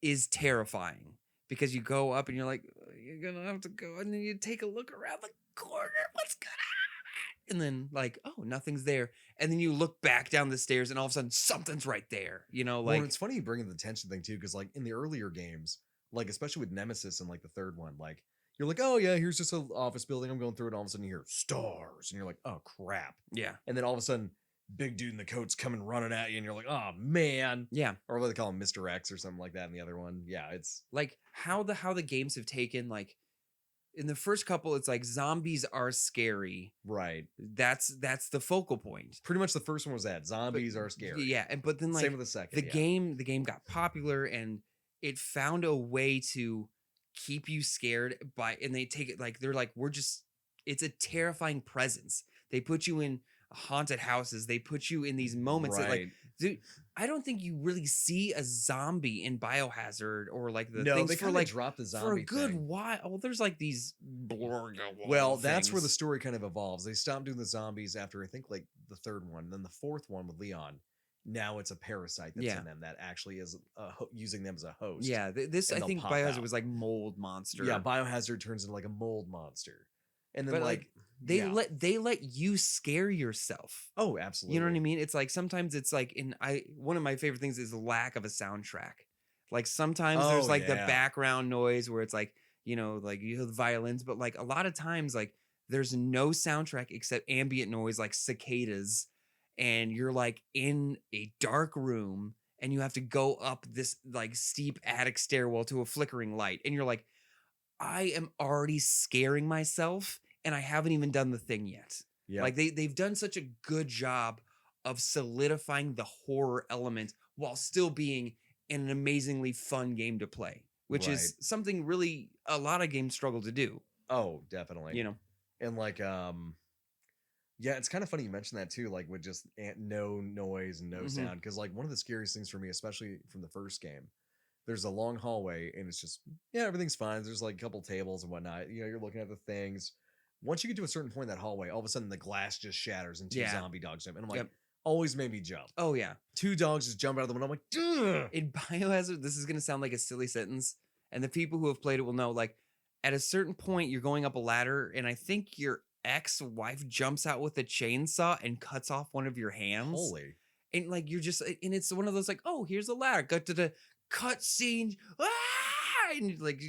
is terrifying because you go up and you're like, you're gonna have to go, and then you take a look around the corner. What's gonna happen? And then like, oh, nothing's there. And then you look back down the stairs and all of a sudden something's right there. You know, like Well, it's funny you bring in the tension thing too, because like in the earlier games, like especially with Nemesis and like the third one, like you're like, oh yeah, here's just an office building. I'm going through it. And all of a sudden you hear stars, and you're like, oh crap. yeah. And then all of a sudden, big dude in the coat's coming running at you, and you're like, oh man. Yeah. Or what they call him, Mr. X or something like that in the other one. Yeah, it's Like how the games have taken like in the first couple, it's like zombies are scary. right. That's the focal point. Pretty much the first one was that zombies are scary. Yeah, and but then like Same with the second. the yeah. game got popular and it found a way to keep you scared by, and they take it like they're like, it's a terrifying presence. They put you in haunted houses. They put you in these moments that like, Right. dude, I don't think you really see a zombie in Biohazard or like the No, things they for kind like of dropped the zombie for a good thing. while. Well, there's like these Well, that's where the things. story kind of evolves. They stopped doing the zombies after I think like the third one, and then the fourth one with Leon. Now it's a parasite that's Yeah. in them that actually is using them as a host. Yeah, this and I they'll think pop Biohazard out. was like mold monster. Yeah, Biohazard turns into like a mold monster, and then But like they yeah. let you scare yourself. Oh, absolutely. You know what I mean? It's like sometimes it's like one of my favorite things is the lack of a soundtrack. Like sometimes there's Oh, like the yeah. background noise where it's like, you know, like you hear the violins, but like a lot of times like there's no soundtrack except ambient noise like cicadas, and you're like in a dark room and you have to go up this like steep attic stairwell to a flickering light, and you're like, I am already scaring myself and I haven't even done the thing yet. Yeah. Like they've done such a good job of solidifying the horror element while still being an amazingly fun game to play, which is something really a lot of games struggle to do. Oh, definitely. You know, And like yeah, it's kind of funny you mentioned that too, like with just no noise and no Mhm. sound, because like one of the scariest things for me, especially from the first game, there's a long hallway and it's just everything's fine. There's like a couple tables and whatnot. You know, you're looking at the things. Once you get to a certain point in that hallway, all of a sudden the glass just shatters and two Yeah. zombie dogs jump. And I'm like, Yep. always made me jump. oh yeah. Two dogs just jump out of the window. I'm like, Ugh! In Biohazard, this is going to sound like a silly sentence, and the people who have played it will know. Like, at a certain point, you're going up a ladder, and I think your ex-wife jumps out with a chainsaw and cuts off one of your hands. Holy. And like you're just, and it's one of those like, oh, here's the ladder. Cut to the cut scene. Ah! And like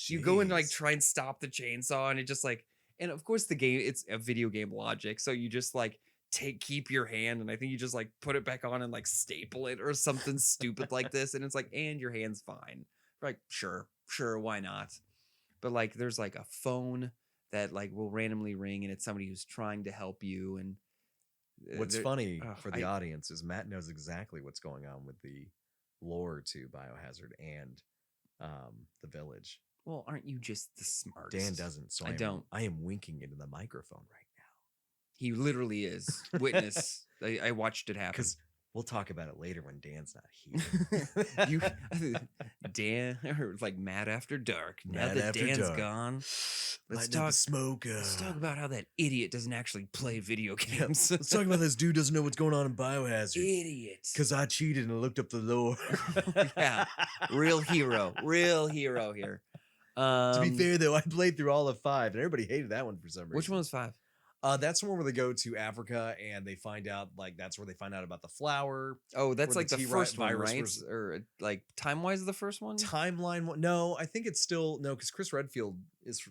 you go and like Jeez. try and stop the chainsaw, and it just like, and of course the game, it's a video game logic, so you just like keep your hand, and I think you just like put it back on and like staple it or something stupid like this, and it's like, and your hand's fine. Like sure, why not? But like there's like a phone that like will randomly ring, and it's somebody who's trying to help you. And What's funny ugh, for the audience is Matt knows exactly what's going on with the lore to Biohazard and the village. well, aren't you just the smartest? Dan doesn't, so I don't. I am winking into the microphone right now He literally is. Witness. I watched it happen. because we'll talk about it later when Dan's not here. You, Dan, or like Matt After Dark. Now Matt that After Dan's Dark. gone, let's Lighten up talk. the smoke. Let's talk about how that idiot doesn't actually play video Yeah, games. let's talk about this dude doesn't know what's going on in Biohazard Idiot. because I cheated and looked up the lore. Yeah. Real hero here. To be fair though, I played through all of 5 and everybody hated that one for some reason. Which one was 5? That's the one where they go to Africa and they find out, like, that's where they find out about the flower. Oh, that's Where like the the T first one, virus right? was- Or like time wise, the first one. Timeline one. No, I think it's still no, because Chris Redfield is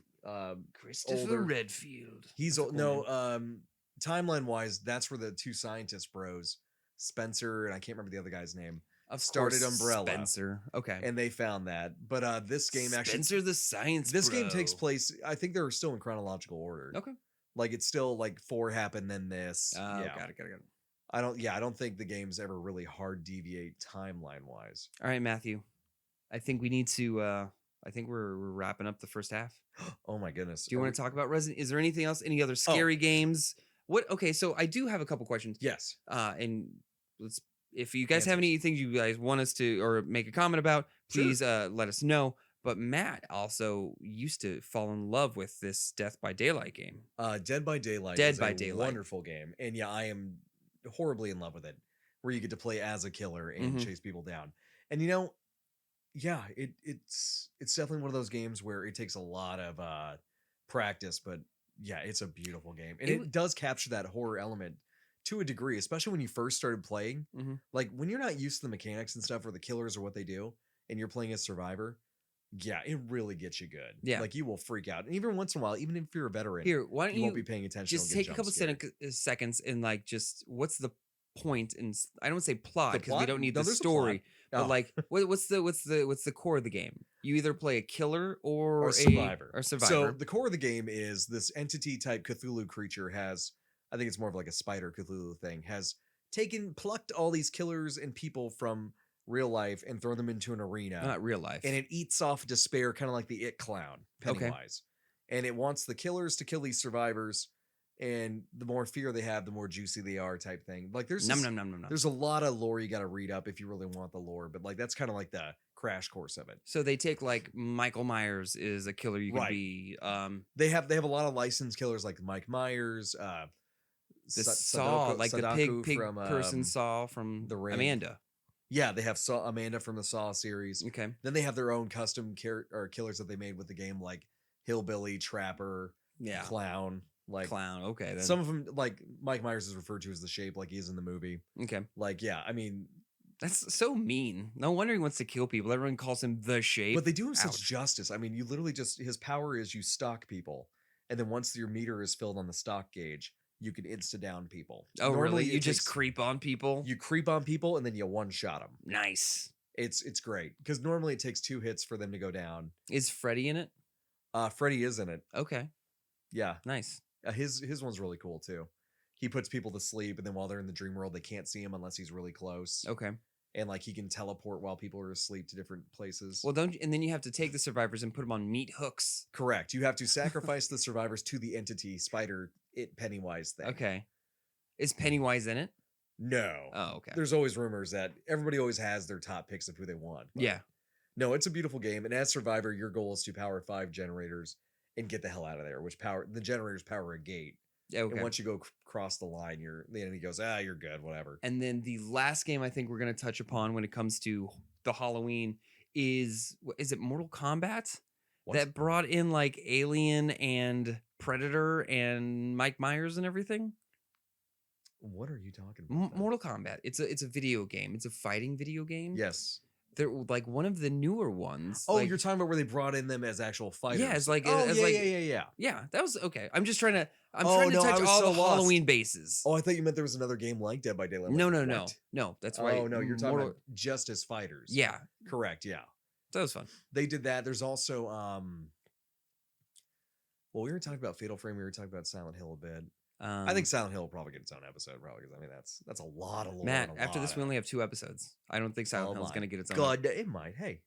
Christopher older. Redfield. He's That's a old. cool No, name. timeline wise, that's where the 2 scientist bros, Spencer and I can't remember the other guy's name, Of started course, Umbrella. Spencer. Okay. and they found that. But this game actually, Spencer the Science. this game takes Bro. place. I think they're still in chronological order. Okay. Like it's still like 4 happened, then this. Oh, yeah. got it. I don't. Yeah, I don't think the game's ever really hard deviate timeline wise. All right, Matthew. I think we need to I think we're wrapping up the first half. Oh my goodness. Do you want to talk about Resident? Is there anything else? Any Oh. other scary games? What? Okay, so I do have a couple questions. Yes. And let's. If you guys Answers. have anything you guys want us to or make a comment about, Sure. please let us know. But Matt also used to fall in love with this Death by Daylight game. Dead by Daylight Dead is by a Daylight. wonderful game. And yeah, I am horribly in love with it. Where you get to play as a killer and Mhm. chase people down. And you know, yeah, it's definitely one of those games where it takes a lot of practice, but yeah, it's a beautiful game. And It it does capture that horror element to a degree, especially when you first started playing. Mhm. Like when you're not used to the mechanics and stuff or the killers or what they do, and you're playing as Survivor, yeah, it really gets you good. Yeah. Like you will freak out. And even once in a while, even if you're a veteran, Here, why don't you you won't be paying attention. just you'll get take a couple jump scared. seconds and like just what's the point? And I don't say plot The because we plot? don't need No, the there's a plot. story. But Oh. like, what's the core of the game? You either play a killer or Or Survivor. Or So survivor. the core of the game is this entity type Cthulhu creature has, I think it's more of like a spider Cthulhu thing, has plucked all these killers and people from real life and thrown them into an arena. Not real life. And it eats off despair, kind of like the It clown, Okay. Pennywise. And it wants the killers to kill these survivors. And the more fear they have, the more juicy they are, type thing. Like there's Num this- num num num num. there's a lot of lore you got to read up if you really want the lore, but like that's kind of like the crash course of it. So they take like Michael Myers is a killer you can Right. be. They have a lot of licensed killers like Mike Myers, The Sa- Saw, Sadako- like the Sadako pig from, person Saw from The Ring. Amanda. Yeah, they have Amanda from the Saw series. Okay. Then they have their own custom killers that they made with the game, like Hillbilly, Trapper, Yeah. Clown. Like Clown. Okay. Then. some of them, like Mike Myers is referred to as the Shape, like he is in the movie. Okay. Like, yeah, I mean, That's so mean. No wonder he wants to kill people. Everyone calls him the Shape. but they do him such Ouch. justice. I mean, you literally his power is you stalk people, and then once your meter is filled on the stock gauge, you can insta down people. Oh, Normally, really? it You just takes- creep on people? you creep on people and then you one shot them. Nice. It's great because normally it takes 2 hits for them to go down. Is Freddy in it? Freddy is in it. Okay. Yeah, Nice. his one's really cool too. He puts people to sleep, and then while they're in the dream world, they can't see him unless he's really close. Okay. And like he can teleport while people are asleep to different places. Well, and then you have to take the survivors and put them on meat hooks. Correct. You have to sacrifice the survivors to the entity spider Pennywise thing. Okay. Is Pennywise in it? No. Oh, okay. There's always rumors that everybody always has their top picks of who they want. but Yeah. No, it's a beautiful game. And as Survivor, your goal is to power 5 generators and get the hell out of there, the generators power a gate. Yeah, okay. And once you go cross the line, the enemy goes, you're good, whatever. And then the last game I think we're going to touch upon when it comes to the Halloween is it Mortal Kombat? What? That brought in like Alien and Predator and Mike Myers and everything? What are you talking about? then? Mortal Kombat. It's a video game. It's a fighting video game. Yes. They're like one of the newer ones. Oh, like, you're talking about where they brought in them as actual fighters. Yeah, it's like oh, as yeah, like yeah. yeah, that was okay. I'm trying to Oh, no, I touch was all so the lost. Halloween bases. Oh, I thought you meant there was another game like Dead by Daylight. no, Like, no, no. what? No, that's right. Oh no, you're talking about just as fighters. Yeah, Correct, yeah. that was fun. They did that. There's also well, we were talking about Fatal Frame, we were talking about Silent Hill a bit. I think Silent Hill will probably get its own episode, probably, because I mean that's a lot of lore. Matt, and a after this, lot we of- only have 2 episodes. I don't think Silent Oh Hill is my going to get its own. God, it might. Hey,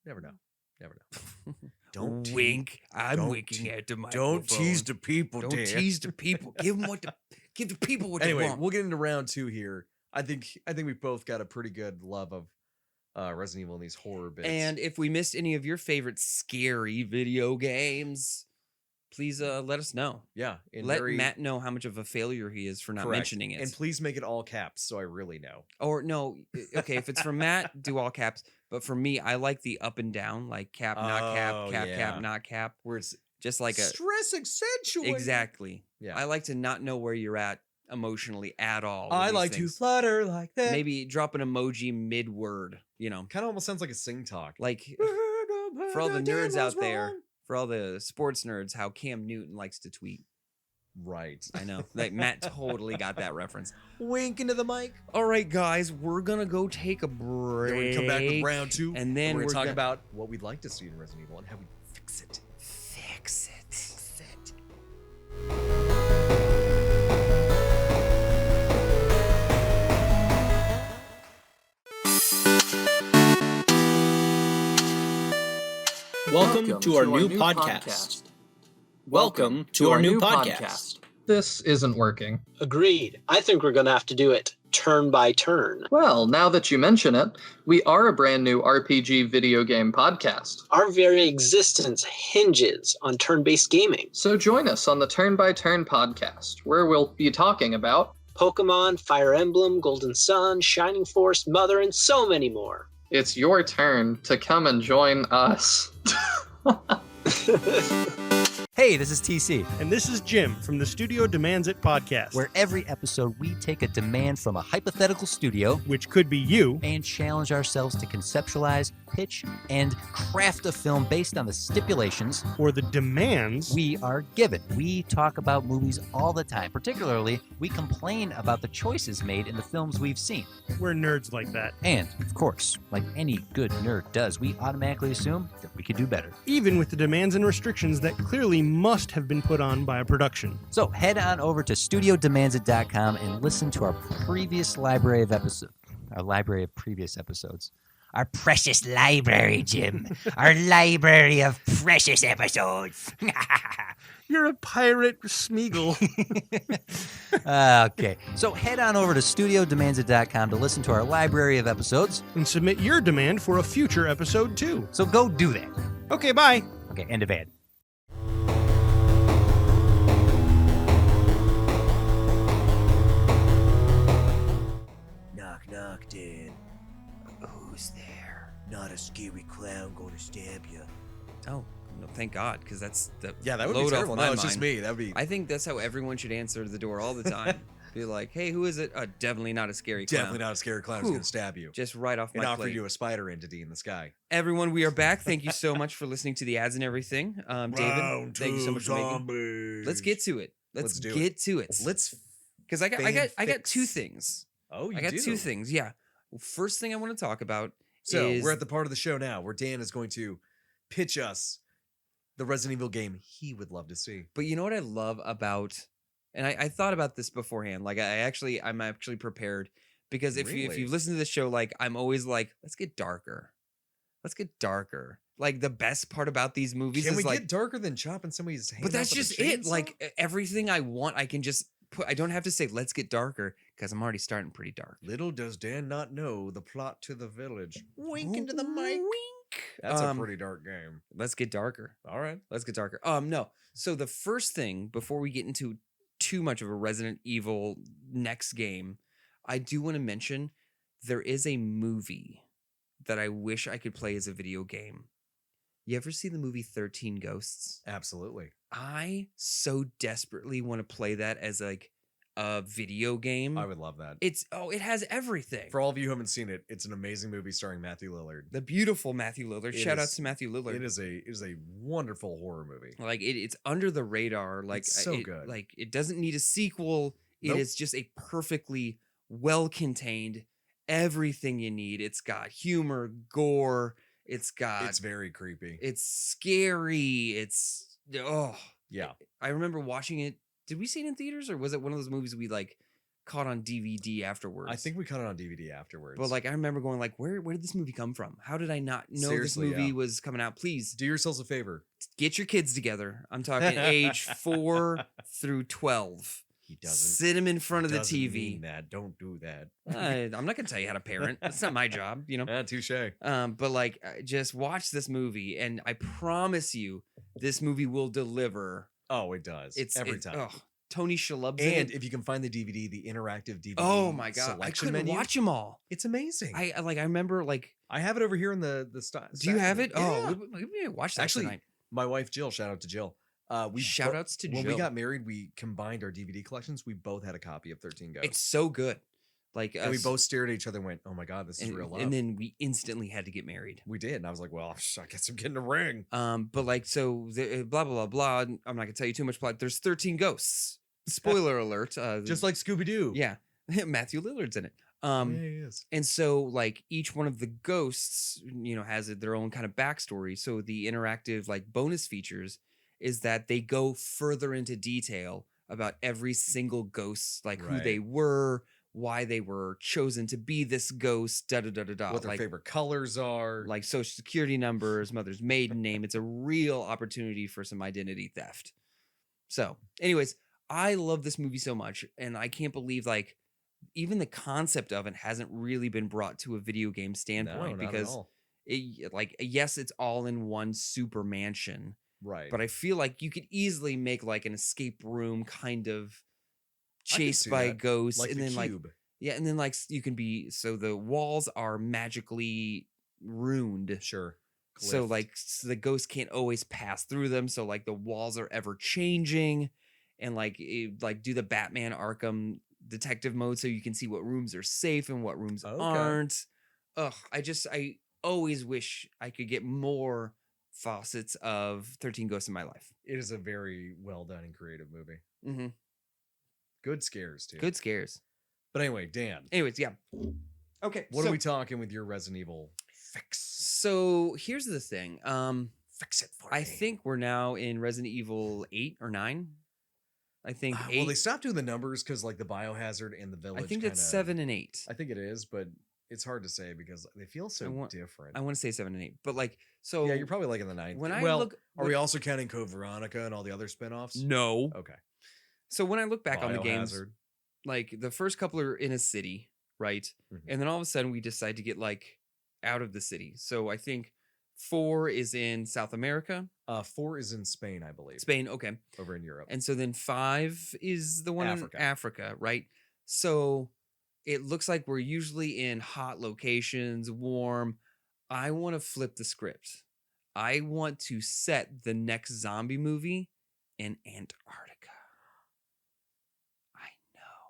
never know. Never know. Don't te- wink. I'm don't winking te- at the microphone. Don't tease the people, Don't dear. tease the people. Give the people what Anyway, they want. we'll get into round 2 here. I think we both got a pretty good love of Resident Evil in these horror bits. And if we missed any of your favorite scary video games, please let us know. yeah, and Let very Matt know how much of a failure he is for not correct. mentioning it. And please make it all caps so I really know. Or no, okay, if it's for Matt, do all caps. But for me, I like the up and down, like cap, not cap, Oh, cap, yeah. cap, not cap. Where it's Just like a stress accentuating. exactly. Yeah. I like to not know where you're at emotionally at all. with I these like things. to flutter like that. Maybe drop an emoji mid word. kind of almost sounds like a sing talk. Like for all the nerds out there, for all the sports nerds, how Cam Newton likes to tweet. Right. I know. Like Matt totally got that reference. Wink into the mic. All right, guys, we're gonna go take a break. Then we come back with round 2. and then we're we're going to talk gonna- about what we'd like to see in Resident Evil and how we fix it. Fix it. Fix it. Welcome to our new podcast. Welcome to our new podcast. This isn't working. Agreed. I think we're going to have to do it turn by turn. Well, now that you mention it, we are a brand new RPG video game podcast. Our very existence hinges on turn-based gaming. So join us on the Turn by Turn podcast, where we'll be talking about Pokemon, Fire Emblem, Golden Sun, Shining Force, Mother, and so many more. It's your turn to come and join us. Hey, this is TC. And this is Jim from the Studio Demands It podcast, Where every episode we take a demand from a hypothetical studio, which could be you, and challenge ourselves to conceptualize, pitch, and craft a film based on the stipulations or the demands we are given. We talk about movies all the time. Particularly, we complain about the choices made in the films we've seen. We're nerds like that. And, of course, like any good nerd does, we automatically assume that we could do better. Even with the demands and restrictions that clearly must have been put on by a production. So head on over to studiodemandsit.com and listen to our previous library of episodes. Our library of previous episodes. Our precious library, Jim. Our library of precious episodes. You're a pirate, Smeagol. Okay. So head on over to studiodemandsit.com to listen to our library of episodes. And submit your demand for a future episode, too. So go do that. Okay, bye. Okay, end of ad. Knock, knock, Dan. Who's there? Not a scary clown going to stab you. Oh, no, thank God, because that's the Yeah, that would load be off terrible. my No, it's just mind. me. That would be I think that's how everyone should answer the door all the time. Be like, hey, who is it? Definitely not a scary clown. definitely not a scary clown who's Whew. going to stab you. Just right off And my offer plate. you a spider entity in the sky. Everyone, we are back. Thank you so much for listening to the ads and everything. David, thank you so much for making. Let's get to it. Let's do get to it. Let's. Because I got two fix. things. Oh, you I got do? two things. Yeah. Well, first thing I want to talk about So is we're at the part of the show now where Dan is going to pitch us the Resident Evil game he would love to see. But you know what I love about, and I thought about this beforehand. Like I'm actually prepared because if Really? you listen to the show, like I'm always like, let's get darker. Let's get darker. Like the best part about these movies Can is we like, get darker than chopping somebody's hand? but that's off with a just it. chainsaw? Like everything I want, I can just put. I don't have to say let's get darker because I'm already starting pretty dark. Little does Dan not know the plot to the village. Wink into the mic. Wink. That's a pretty dark game. Let's get darker. All right. Let's get darker. No. So the first thing before we get into too much of a Resident Evil next game, I do want to mention there is a movie that I wish I could play as a video game. You ever see the movie 13 Ghosts? Absolutely. I so desperately want to play that as like a video game. I would love that. It has everything. For all of you who haven't seen it, it's an amazing movie starring Matthew Lillard. The beautiful Matthew Lillard. It Shout out is- to Matthew Lillard. It is a wonderful horror movie. Like it's under the radar. Like It's so good. Like it doesn't need a sequel. Nope. It is just a perfectly well contained everything you need. It's got humor, gore. It's got It's very creepy. it's scary. It's Yeah. I remember watching it. Did we see it in theaters or was it one of those movies we like caught on DVD afterwards? I think we cut it on DVD afterwards. But like I remember going like, where did this movie come from? How did I not know Seriously, this movie yeah. was coming out? Please do yourselves a favor. get your kids together. I'm talking age 4 through 12. He doesn't Sit them in front of the doesn't TV. mean that. Don't do that. I'm not gonna tell you how to parent. That's not my job, you know. Touche. But like, just watch this movie, and I promise you, this movie will deliver. Oh, it does. It's every time. Oh, Tony Shalhoub's in And it. if you can find the DVD, the interactive DVD. Oh my god, I selection couldn't menu, watch them all. It's amazing. I remember like. I have it over here in the style. Do you have it? Yeah. Oh, we may watch that Actually, tonight. my wife Jill. Shout out to Jill. Shout outs to when Jill. we got married, we combined our DVD collections. We both had a copy of 13 Ghosts. It's so good. Like, and we both stared at each other and went, "Oh my god, this is and, real love." and then we instantly had to get married. we did, and I was like, "Well, I guess I'm getting a ring." But like, so blah blah blah blah. I'm not gonna tell you too much plot. There's 13 ghosts. Spoiler alert. Just like Scooby Doo. yeah, Matthew Lillard's in it. Yeah, he is. And so like each one of the ghosts, you know, has their own kind of backstory. So the interactive like bonus features is that they go further into detail about every single ghost, like who they Right. were, why they were chosen to be this ghost, da da da da da. What their favorite colors are. Like social security numbers, mother's maiden name. It's a real opportunity for some identity theft. So, anyways, I love this movie so much, and I can't believe like even the concept of it hasn't really been brought to a video game standpoint because yes, it's all in one super mansion. Right. But I feel like you could easily make like an escape room kind of chased by ghosts, like and the then cube. and then like you can be so the walls are magically ruined. Sure. So like the ghost can't always pass through them. So like the walls are ever changing, and like do the Batman Arkham detective mode so you can see what rooms are safe and what rooms aren't. Ugh, I always wish I could get more facets of 13 Ghosts in my life. It is a very well done and creative movie. Mm-hmm. Good scares too. Good scares. But anyway, Dan. Anyways, yeah. Okay. What are we talking with your Resident Evil fix? So here's the thing. Fix it for I me. think we're now in Resident Evil 8 or 9. I think 8. Well, they stopped doing the numbers because like the biohazard and the village. I think it's 7 and 8. I think it is, but it's hard to say because they feel so different. I want to say 7 and 8, but like so. Yeah, you're probably like in the 9th. When I are we also counting Code Veronica and all the other spinoffs? No. Okay. So when I look back on the games, Biohazard. like the first couple are in a city, right? Mhm. And then all of a sudden we decide to get like out of the city. So I think 4 is in South America. 4 is in Spain, I believe. Spain, okay. Over in Europe. And so then 5 is the one Africa. in Africa, right? So it looks like we're usually in hot locations, warm. I want to flip the script. I want to set the next zombie movie in Antarctica.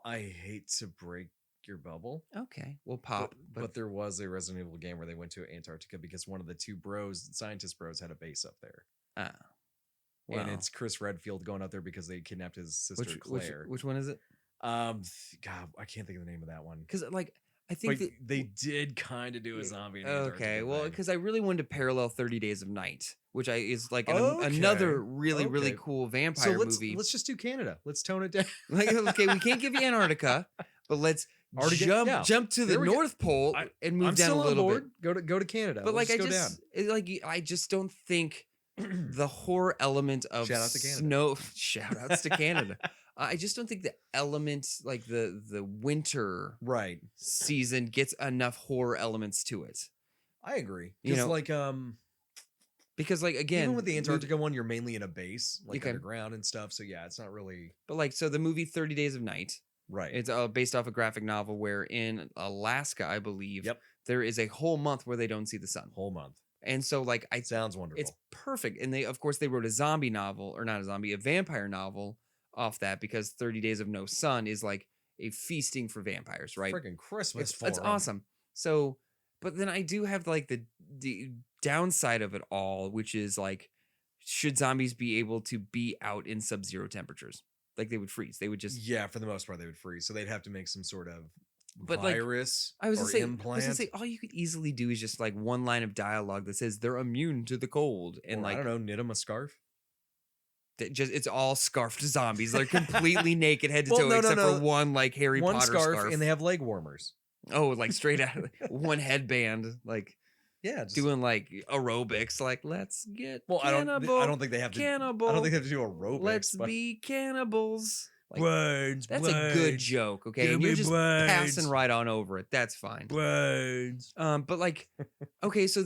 I hate to break your bubble. Okay, we'll pop. But there was a Resident Evil game where they went to Antarctica because one of the two scientist bros, had a base up there. And it's Chris Redfield going out there because they kidnapped his sister Claire. Which one is it? God, I can't think of the name of that one. Because like I think they did kind of do a zombie. In okay, well, because I really wanted to parallel 30 Days of Night, which is like Okay. another really Okay. cool vampire movie. Let's just do Canada. Let's tone it down. Like, okay, we can't give you Antarctica, but let's jump to the North Pole and move down a little bit. Go to Canada. But Let's like down. I just don't think the horror element of Shout out to Canada. snow. Shout outs to Canada. I just don't think the element like the winter season gets enough horror elements to it. I agree. You know, because again, even with the we- Antarctica one, you're mainly in a base, like Okay. underground and stuff. So yeah, it's not really But like, so the movie 30 Days of Night, right. it's based off a graphic novel where in Alaska, I believe, there is a whole month where they don't see the sun. Whole month. And so like, sounds wonderful. It's perfect. And they, of course, they wrote a zombie novel, or not a zombie, a vampire novel off that because 30 Days of No Sun is like a feasting for vampires, right? Freaking Christmas It's awesome. So, but then I do have like the downside of it all, which is like, should zombies be able to be out in sub-zero temperatures? Like they would freeze. They would just for the most part they would freeze. So they'd have to make some sort of but virus like, I was or gonna say, implant. I was gonna say all you could easily do is just like one line of dialogue that says they're immune to the cold, and Or, like I don't know, knit them a scarf. just it's all scarfed zombies. They're completely naked head to Well, toe, no, except no. for one like Harry One Potter scarf, and they have leg warmers. Oh, like straight out one headband, like just doing like aerobics, like let's get I cannibal. don't think they have to. Cannibal. I don't think they have to do aerobics. Let's but be cannibals. Like, words. that's a good joke, okay? Give And you're me just words. passing right on over it. That's fine. Words. But like, so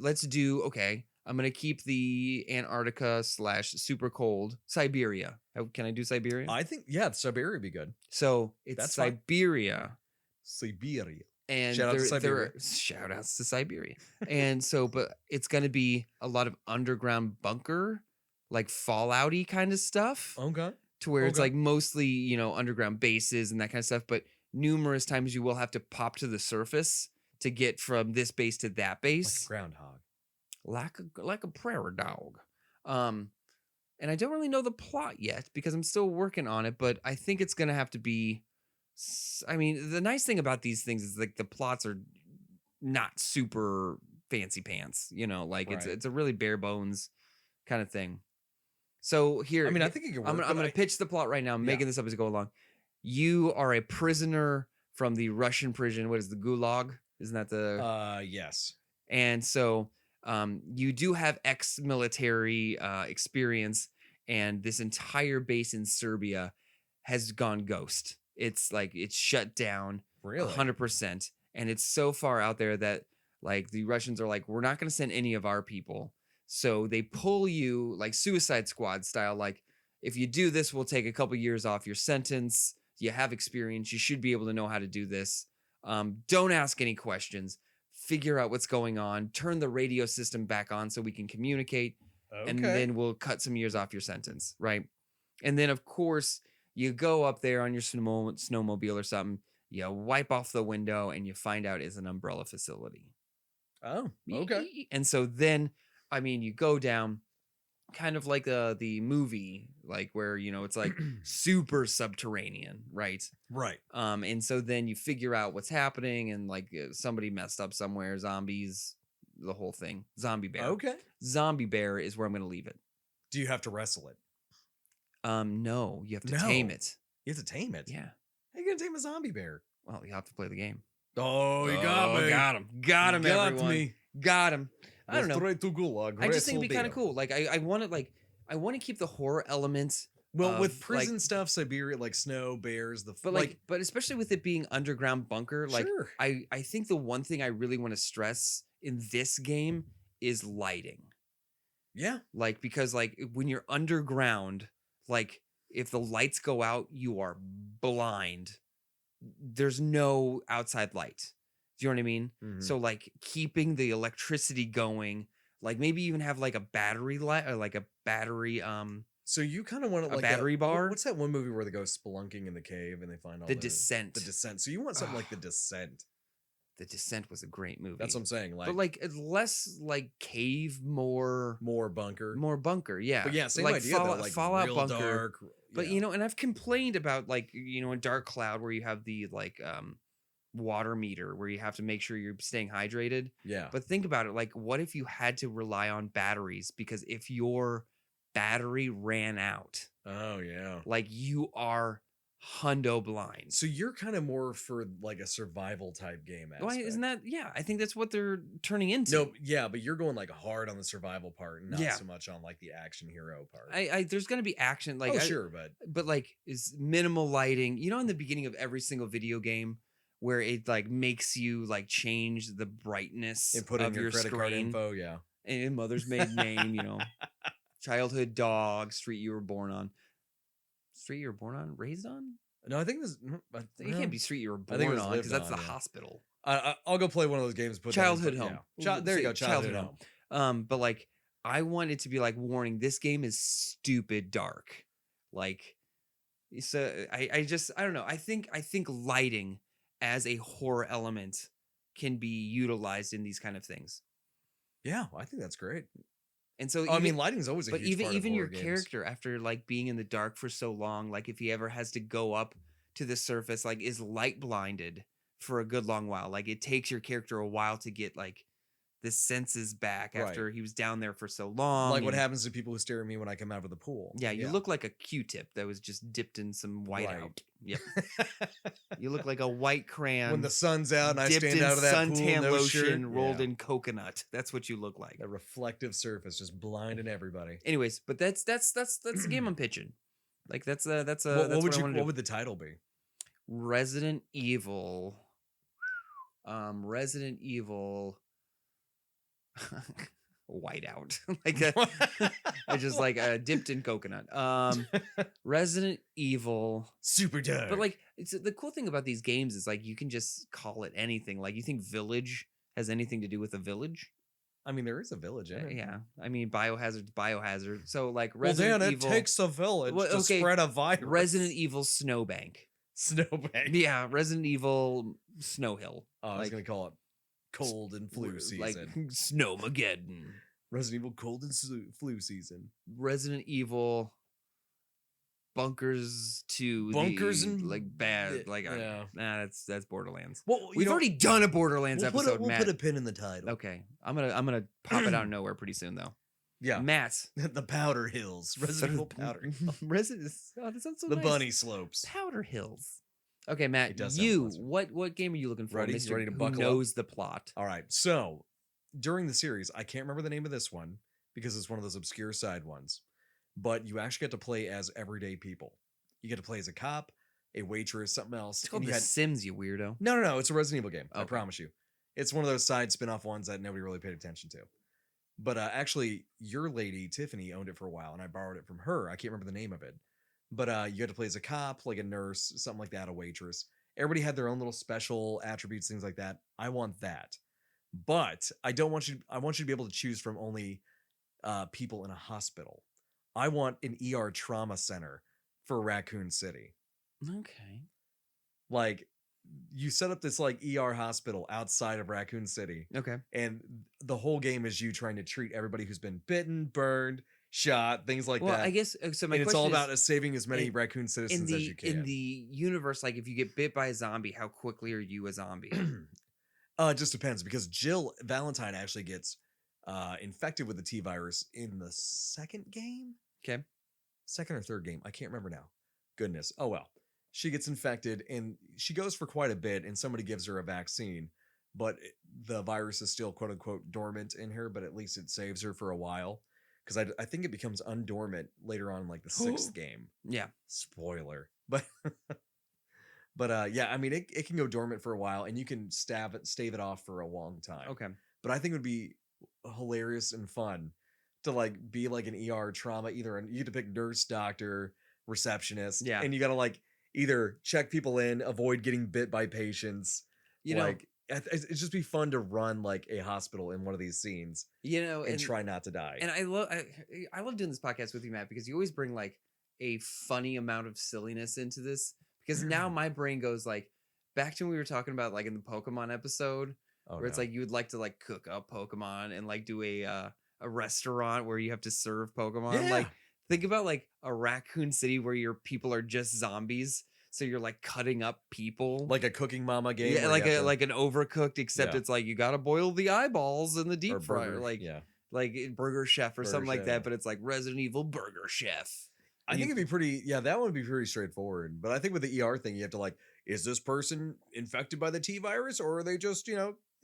let's do. Okay, I'm gonna keep the Antarctica / super cold Siberia. Can I do Siberia? I think Siberia would be good. So it's That's fine. Siberia. Siberia. And Shout out to Siberia. Shout outs to Siberia. And so, but it's gonna be a lot of underground bunker, like Fallout-y kind of stuff. Okay. To where it's like mostly, underground bases and that kind of stuff, but numerous times you will have to pop to the surface to get from this base to that base. Like a groundhog. Like a prairie dog. And I don't really know the plot yet because I'm still working on it, but I think it's going to have to be, I mean, the nice thing about these things is like the plots are not super fancy pants, it's a really bare bones kind of thing. So here, I mean, I think it can work. I'm going to pitch the plot right now. I'm making this up as I go along. you are a prisoner from the Russian prison. What is the Gulag? Isn't that the? Yes. And so you do have ex-military experience, and this entire base in Serbia has gone ghost. It's like it's shut down Really? 100%, and it's so far out there that like the Russians are like, we're not going to send any of our people. So they pull you like Suicide Squad style. Like, if you do this, we'll take a couple years off your sentence. You have experience. You should be able to know how to do this. Don't ask any questions. Figure out what's going on. Turn the radio system back on so we can communicate. Okay. And then we'll cut some years off your sentence, right? And then, of course, you go up there on your snowmobile or something. You wipe off the window and you find out it's an umbrella facility. Oh, okay. And so then, I mean, you go down kind of like the movie, like where, you know, it's like super subterranean, right? Right. And so then you figure out what's happening, and like somebody messed up somewhere, zombies, the whole thing. Zombie bear. Okay. Zombie bear is where I'm going to leave it. Do you have to wrestle it? No, you have to tame it. You have to tame it? Yeah. How you going to tame a zombie bear? Well, you have to play the game. Oh, you got me. Got him. Got him, everyone. Me. Got him. I don't know. Straight to Gulag. I just think it'd be kind of cool. Like I want to keep the horror element. Well, with of, prison like, stuff, Siberia, like snow, bears, but especially with it being underground bunker, like sure. I think the one thing I really want to stress in this game is lighting. Yeah. Like, because like when you're underground, like if the lights go out, you are blind. There's no outside light. Do you know what I mean? Mhm. So like keeping the electricity going, like maybe even have like a battery light or like a battery So you kind of want to a like battery bar? What's that one movie where they go spelunking in the cave and they find all The Descent. The Descent. So you want something like The Descent. The Descent was a great movie. That's what I'm saying. Like, but like it's less like cave, more bunker. more bunker. Yeah. But yeah, same like idea though. Like Fallout real bunker. dark. But yeah. you know, and I've complained about like, you know, in Dark Cloud where you have the like water meter where you have to make sure you're staying hydrated. Yeah. But think about it, like what if you had to rely on batteries? Because if your battery ran out, Oh yeah. like you are hundo blind. So you're kind of more for like a survival type game. Why aspect. isn't that? Yeah, I think that's what they're turning into. No, yeah, but you're going like hard on the survival part, not Yeah. so much on like the action hero part. I there's gonna be action, like sure, but like is minimal lighting. You know, in the beginning of every single video game, where it like makes you like change the brightness and put of in your your credit card screen, info, yeah. and mother's maiden name, you know, childhood dog, street you were born on, street you were born on, raised on. No, I think this. You can't be street you were I think it born was on lived because that's on, the yeah. hospital. I'll go play one of those games. Put that in Childhood front- home. yeah. There you go. Say Childhood home. But like I want it to be like warning. This game is stupid dark. Like, so I don't know. I think lighting as a horror element can be utilized in these kind of things. Yeah, I think that's great. And so, I mean, lighting is always a but huge part of even your horror games. character after like being in the dark for so long, like if he ever has to go up to the surface, like is light blinded for a good long while. Like it takes your character a while to get like the senses back Right. after he was down there for so long. Like what and- happens to people who stare at me when I come out of the pool. Yeah, you look like a Q-tip that was just dipped in some white Right. out. Yep. You look like a white crayon when the sun's out and I dipped stand in out of that pool, suntan no lotion shirt. rolled Yeah. in coconut. That's what you look like. A reflective surface just blinding everybody. Anyways, but that's the game I'm pitching. Like that's What that's would what I you? wanna What do. would the title be? Resident Evil. Resident Evil. Whiteout. Like I just like dipped in coconut. Resident Evil. Super dark. But like it's the cool thing about these games is like you can just call it anything. Like you think Village has anything to do with a village? I mean, there is a village in it. Yeah. I mean Biohazard's Biohazard. So like Well, Resident Dan, Evil it takes a village Well, to okay, spread a virus. Resident Evil Snowbank. Snowbank. Yeah, Resident Evil Snow Hill. Oh, I was Like- gonna call it cold and flu season. Like Snowmageddon. Resident Evil cold and flu season. Resident Evil Bunkers to Bunkers the, and like bad like yeah. nah, that's Borderlands. Well, We've already done a Borderlands we'll episode, We'll Matt. put a pin in the title. Okay, I'm gonna pop it out of nowhere pretty soon though. Yeah. Matt. The Powder Hills. Resident Evil Powder Hills. Resident. Oh, that sounds so The nice. Bunny Slopes. Powder Hills. Okay, Matt. It does sound You. pleasant. What game are you looking for, Ready? Mister? You ready to who buckle knows the plot? All right. So during the series, I can't remember the name of this one because it's one of those obscure side ones, but you actually get to play as everyday people. You get to play as a cop, a waitress, something else. It's called and The you had... Sims, you weirdo. No. It's a Resident Evil game. I Okay. promise you. It's one of those side spin-off ones that nobody really paid attention to. But actually, your lady, Tiffany, owned it for a while, and I borrowed it from her. I can't remember the name of it. But you had to play as a cop, like a nurse, something like that, a waitress. Everybody had their own little special attributes, things like that. I want that. But I want you to be able to choose from only people in a hospital. I want an ER trauma center for Raccoon City. Okay. Like, you set up this like ER hospital outside of Raccoon City, Okay. and the whole game is you trying to treat everybody who's been bitten, burned, shot, things like Well, that. I guess so. My And it's question all is, about saving as many raccoon citizens as you can. in the universe, like if you get bit by a zombie, how quickly are you a zombie? It just depends because Jill Valentine actually gets infected with the T virus in the second game. Okay. Second or third game. I can't remember now. Goodness. Oh, well. She gets infected and she goes for quite a bit and somebody gives her a vaccine, but the virus is still quote unquote dormant in her, but at least it saves her for a while. Because I think it becomes undormant later on in like the sixth game. Yeah. Spoiler. But yeah, I mean, it can go dormant for a while and you can stave it off for a long time. Okay. But I think it would be hilarious and fun to like be like an ER trauma, you get to pick nurse, doctor, receptionist. Yeah. And you got to like either check people in, avoid getting bit by patients. You know, like, it'd just be fun to run like a hospital in one of these scenes, and try not to die. And I love doing this podcast with you, Matt, because you always bring like a funny amount of silliness into this. Because now my brain goes like back to when we were talking about like in the Pokemon episode, where it's like you would like to like cook up Pokemon and like do a restaurant where you have to serve Pokemon. Yeah. Like think about like a Raccoon City where your people are just zombies. So you're like cutting up people, like a Cooking Mama game. yeah, like like an Overcooked, except Yeah. it's like you got to boil the eyeballs in the deep Or fryer, Burger, like yeah. like Burger Chef or Burger something like Chef, that. yeah. But it's like Resident Evil Burger Chef. I think it'd be pretty, that one would be pretty straightforward. But I think with the ER thing, you have to like, is this person infected by the T virus or are they just, they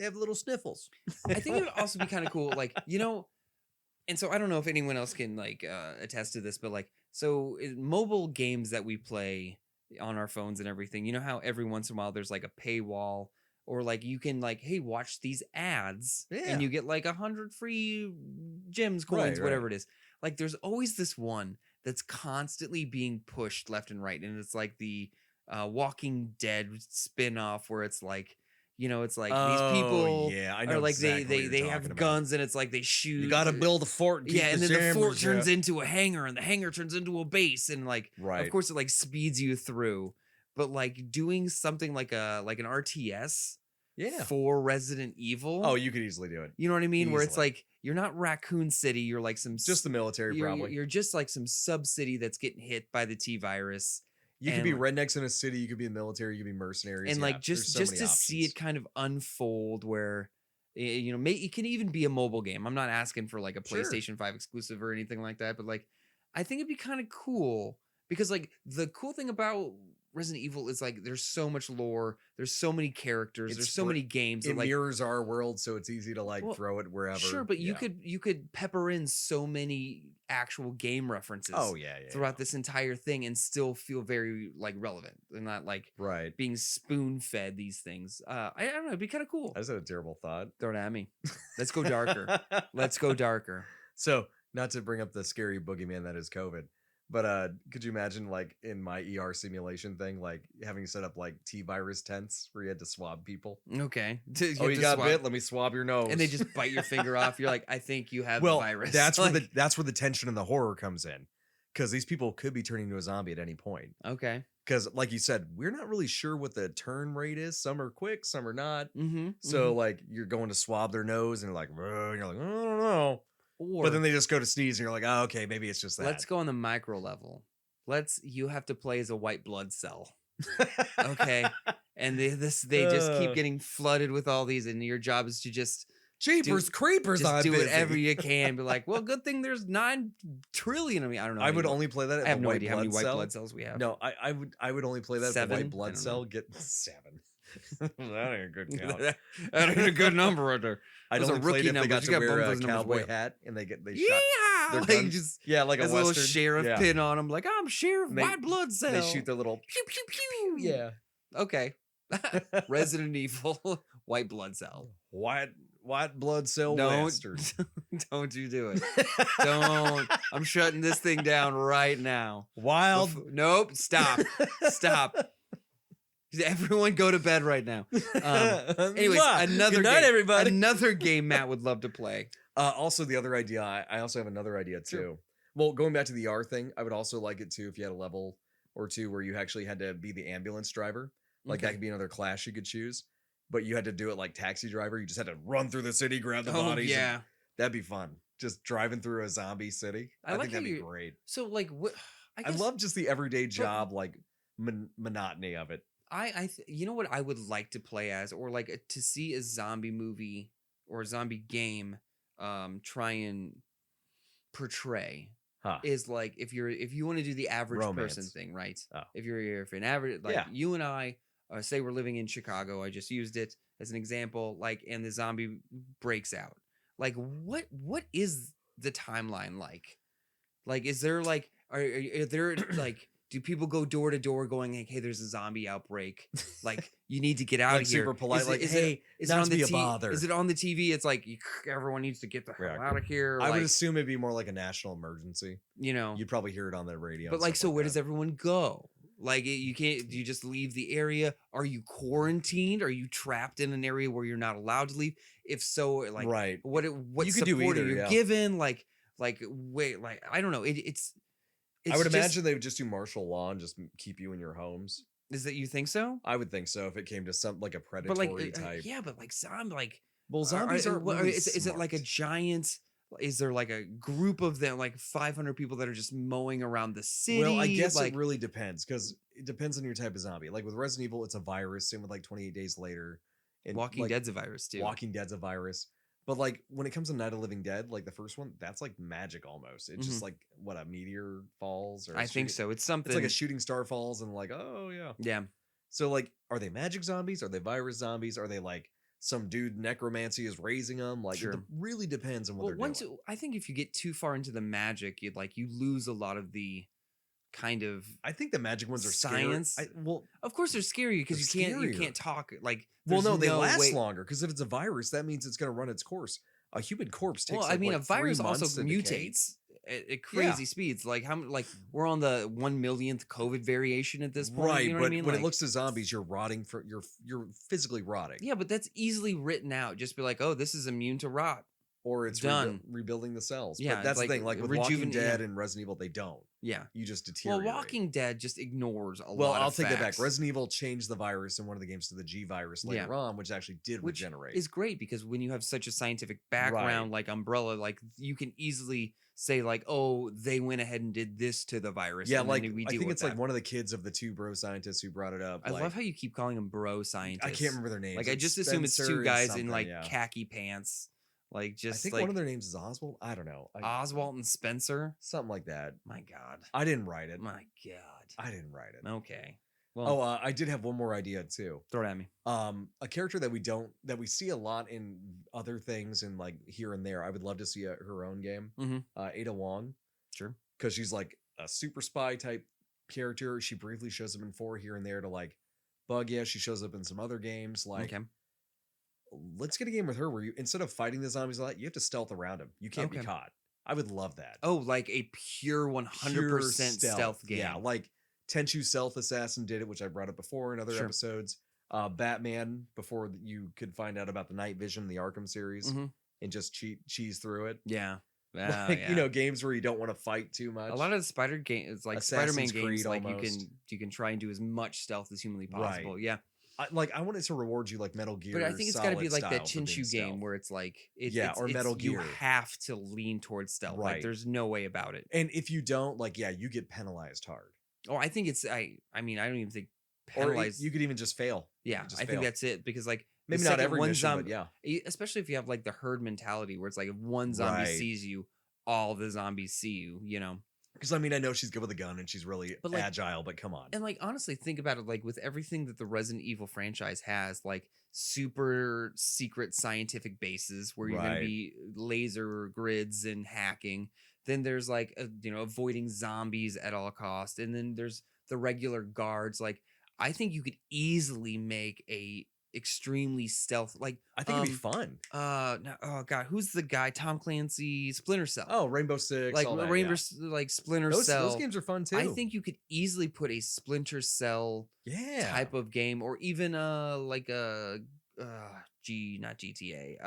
have little sniffles? I think it would also be kind of cool, like, and so I don't know if anyone else can like attest to this, but like, so mobile games that we play on our phones and everything, you know how every once in a while there's like a paywall or like you can like, hey, watch these ads and you get like 100 free gems, coins, whatever it is. Like there's always this one that's constantly being pushed left and right. And it's like the Walking Dead spin-off where it's like, it's like these people I know are like exactly they have guns and it's like they shoot. You got to build a fort. And Yeah, and then the fort turns in. into a hangar and the hangar turns into a base and like of course it like speeds you through. But like doing something like an RTS for Resident Evil. Oh, you could easily do it. You know what I mean? Where it's like you're not Raccoon City, you're like just the military probably. You're just like some sub-city that's getting hit by the T virus. You could be rednecks in a city, you could be a military, you could be mercenaries. And like just to see it kind of unfold where it can even be a mobile game. I'm not asking for like a PlayStation 5 exclusive or anything like that, but like I think it'd be kind of cool because like the cool thing about Resident Evil is like there's so much lore, there's so many characters, there's so many games. It like, mirrors our world, so it's easy to like throw it wherever. Sure, but you could pepper in so many actual game references. Throughout this entire thing and still feel very like relevant and not like being spoon fed these things. I don't know, it'd be kind of cool. I just had a terrible thought. Throw it at me. Let's go darker. Let's go darker. So not to bring up the scary boogeyman that is COVID. But could you imagine like in my ER simulation thing, like having set up like T-virus tents where you had to swab people? Okay. You got bit? Let me swab your nose. And they just bite your finger off. You're like, I think you have the virus. That's where the tension and the horror comes in. Because these people could be turning into a zombie at any point. Okay. Because like you said, we're not really sure what the turn rate is. Some are quick, some are not. So like you're going to swab their nose and you're like, I don't know. But then they just go to sneeze and you're like, oh, okay, maybe it's just that. Let's go on the micro level. You have to play as a white blood cell. Okay. And they just keep getting flooded with all these, and your job is to just Jeepers creepers, just I'm do busy. whatever you can. Be like, well, good thing there's 9 trillion of me. I don't know. I would only play that if I have a no white idea how blood many white cell. blood cells we have. No, I would only play that if a 7? white I blood don't cell know. get 7. That ain't a good count. That ain't a good number right there. I'd Those are only play rookie it if they got numbers. You to gotta wear bump a those numbers way cowboy up. hat and they shot Yeah, their like guns. just Yeah, like a has a little western sheriff yeah. pin on them. Like, I'm sheriff, And they- white blood cell. They shoot their little pew pew pew. yeah. Okay. Resident Evil, white blood cell. white blood cell Don't, western. don't you do it. Don't. I'm shutting this thing down right now. Wild. Nope. Stop. Stop. Everyone go to bed right now. Anyways, another Good night, game, everybody. another game Matt would love to play. Also, the other idea, I also have another idea too. Sure. Well, going back to the R thing, I would also like it too if you had a level or two where you actually had to be the ambulance driver. Like that Okay. could be another class you could choose, but you had to do it like taxi driver. You just had to run through the city, grab the bodies. and yeah. that'd be fun. Just driving through a zombie city. I I, like think how that'd be you- great. So like what? I love just the everyday job, like monotony of it. You know what I would like to play as, or like to see a zombie movie or a zombie game try and portray Huh. is like if you want to do the average person Romance. thing, right? Oh. If an average, like Yeah. you and I say we're living in Chicago, I just used it as an example, like, and the zombie breaks out. Like what is the timeline like? Like, is there like are there like do people go door to door going like, hey, there's a zombie outbreak, like you need to get out Like of here? super polite, Is it- like, is hey, it, is not it on to the be a bother. Is it on the TV? It's like everyone needs to get the hell Yeah. out of here. I like, would assume it'd be more like a national emergency. you know, You'd probably hear it on the radio. but and like, stuff so where that. does everyone go? Like, you can't. Do you just leave the area? Are you quarantined? Are you trapped in an area where you're not allowed to leave? If so, like, right? what You could do support are either, you yeah. given? Like, wait, like I don't know. It's I would just- imagine they would just do martial law and just keep you in your homes. Is that you think so? I would think so if it came to some like a But predatory like, type. yeah, but like zombie, like Well, zombies are what- really is it like a smart. giant? Is there like a group of them, like 500 people that are just mowing around the city? Well, I guess like, it really depends because it depends on your type of zombie. Like with Resident Evil, it's a virus. Same with like 28 Days Later. And Walking like, Dead's a virus too. Walking Dead's a virus. But like when it comes to Night of the Living Dead, like the first one, that's like magic almost. It's just like what a meteor falls, or a I think shooting- so. It's something. It's like a shooting star falls, and like, oh yeah. yeah. So like, are they magic zombies? Are they virus zombies? Are they like some dude necromancy is raising them? Like Sure. it really depends on what Well, they're once doing. I think if you get too far into the magic, you lose a lot of the kind of. I think the magic ones are science. Scary. Well, Of course, they're scary because They're you scarier. can't talk like. well, there's no, they last way- longer because if it's a virus, that means it's going to run its course. A human corpse takes. Well, like, I mean, what, a virus 3 also months to decay? mutates at crazy speeds. Like like we're on the 1 millionth COVID variation at this point. Right, You know but what I mean? when Like, it looks to zombies, you're rotting for you're physically rotting. yeah, but that's easily written out. Just be like, oh, this is immune to rot. Or it's Done. rebuilding the cells. Yeah, But that's it's the thing. like Like with Walking rejuven- Dead yeah. and Resident Evil, they don't. Yeah. You just Well, deteriorate. Walking Dead just ignores a Well, lot. I'll of take that back. facts. Resident Evil changed the virus in one of the games to the G virus later on, which actually did Which regenerate. is great because when you have such a scientific background like Umbrella, like you can easily say like, oh, they went ahead and did this to the virus. Yeah, and like then we I deal think with it's like that. one of the kids of the 2 bro scientists who brought it up. I like, love how you keep calling them bro scientists. I can't remember their names. Like I It's just assume it's Spencer two and guys in something, like yeah. khaki pants. Like I just think like one of their names is Oswald. I don't know. Oswald and Spencer. Something like that. My God. I didn't write it. My God. I didn't write it. Okay. Well, Oh, I did have one more idea too. throw it at me. A character that we see a lot in other things and like here and there. I would love to see her own game. Ada Wong, Sure. because she's like a super spy type character. She briefly shows up in 4 here and there to like bug you. She shows up in some other games. Like, Okay. let's get a game with her where you instead of fighting the zombies a lot, you have to stealth around them. You can't be Okay. caught. I would love that. Oh, like a pure 100% Pure stealth game. Yeah, like Tenchu Stealth Assassin did it, which I brought up before in other Sure. episodes. Batman, before you could find out about the Night Vision, the Arkham series, Mhm. and just cheese through it. Yeah. Like, Yeah. you know, games where you don't want to fight too much. A lot of the Spider games, like Assassin's Spider-Man games, Creed like almost. you can try and do as much stealth as humanly possible. Right. Yeah, I wanted to reward you like Metal Gear. but I think it's got to be Solid like that style for being Chinchu game stealth. where it's like Yeah, or Metal You Gear. have to lean towards stealth. Like Right. there's no way about it. And if you don't, like, yeah, you get penalized hard. Oh, I think it's I mean I don't even think Or penalized. you could even just fail. Yeah, just I think fail. that's it because like Maybe The not second every one mission, zombie, but yeah. especially if you have like the herd mentality, where it's like if one zombie Right. sees you, all the zombies see you. You know. Because I mean, I know she's good with a gun and she's really But, like- agile, but come on. And like honestly, think about it. Like with everything that the Resident Evil franchise has, like super secret scientific bases where you're going Right. to be laser grids and hacking. Then there's like avoiding zombies at all costs, and then there's the regular guards. Like I think you could easily make a extremely stealth. Like I think it'd be fun. no, oh god, who's the guy? Tom Clancy, Splinter Cell. Oh, Rainbow Six, like all that, Rainbow, yeah. like Splinter Those Cell. games are fun too. I think you could easily put a Splinter Cell yeah. type of game, or even like a not GTA.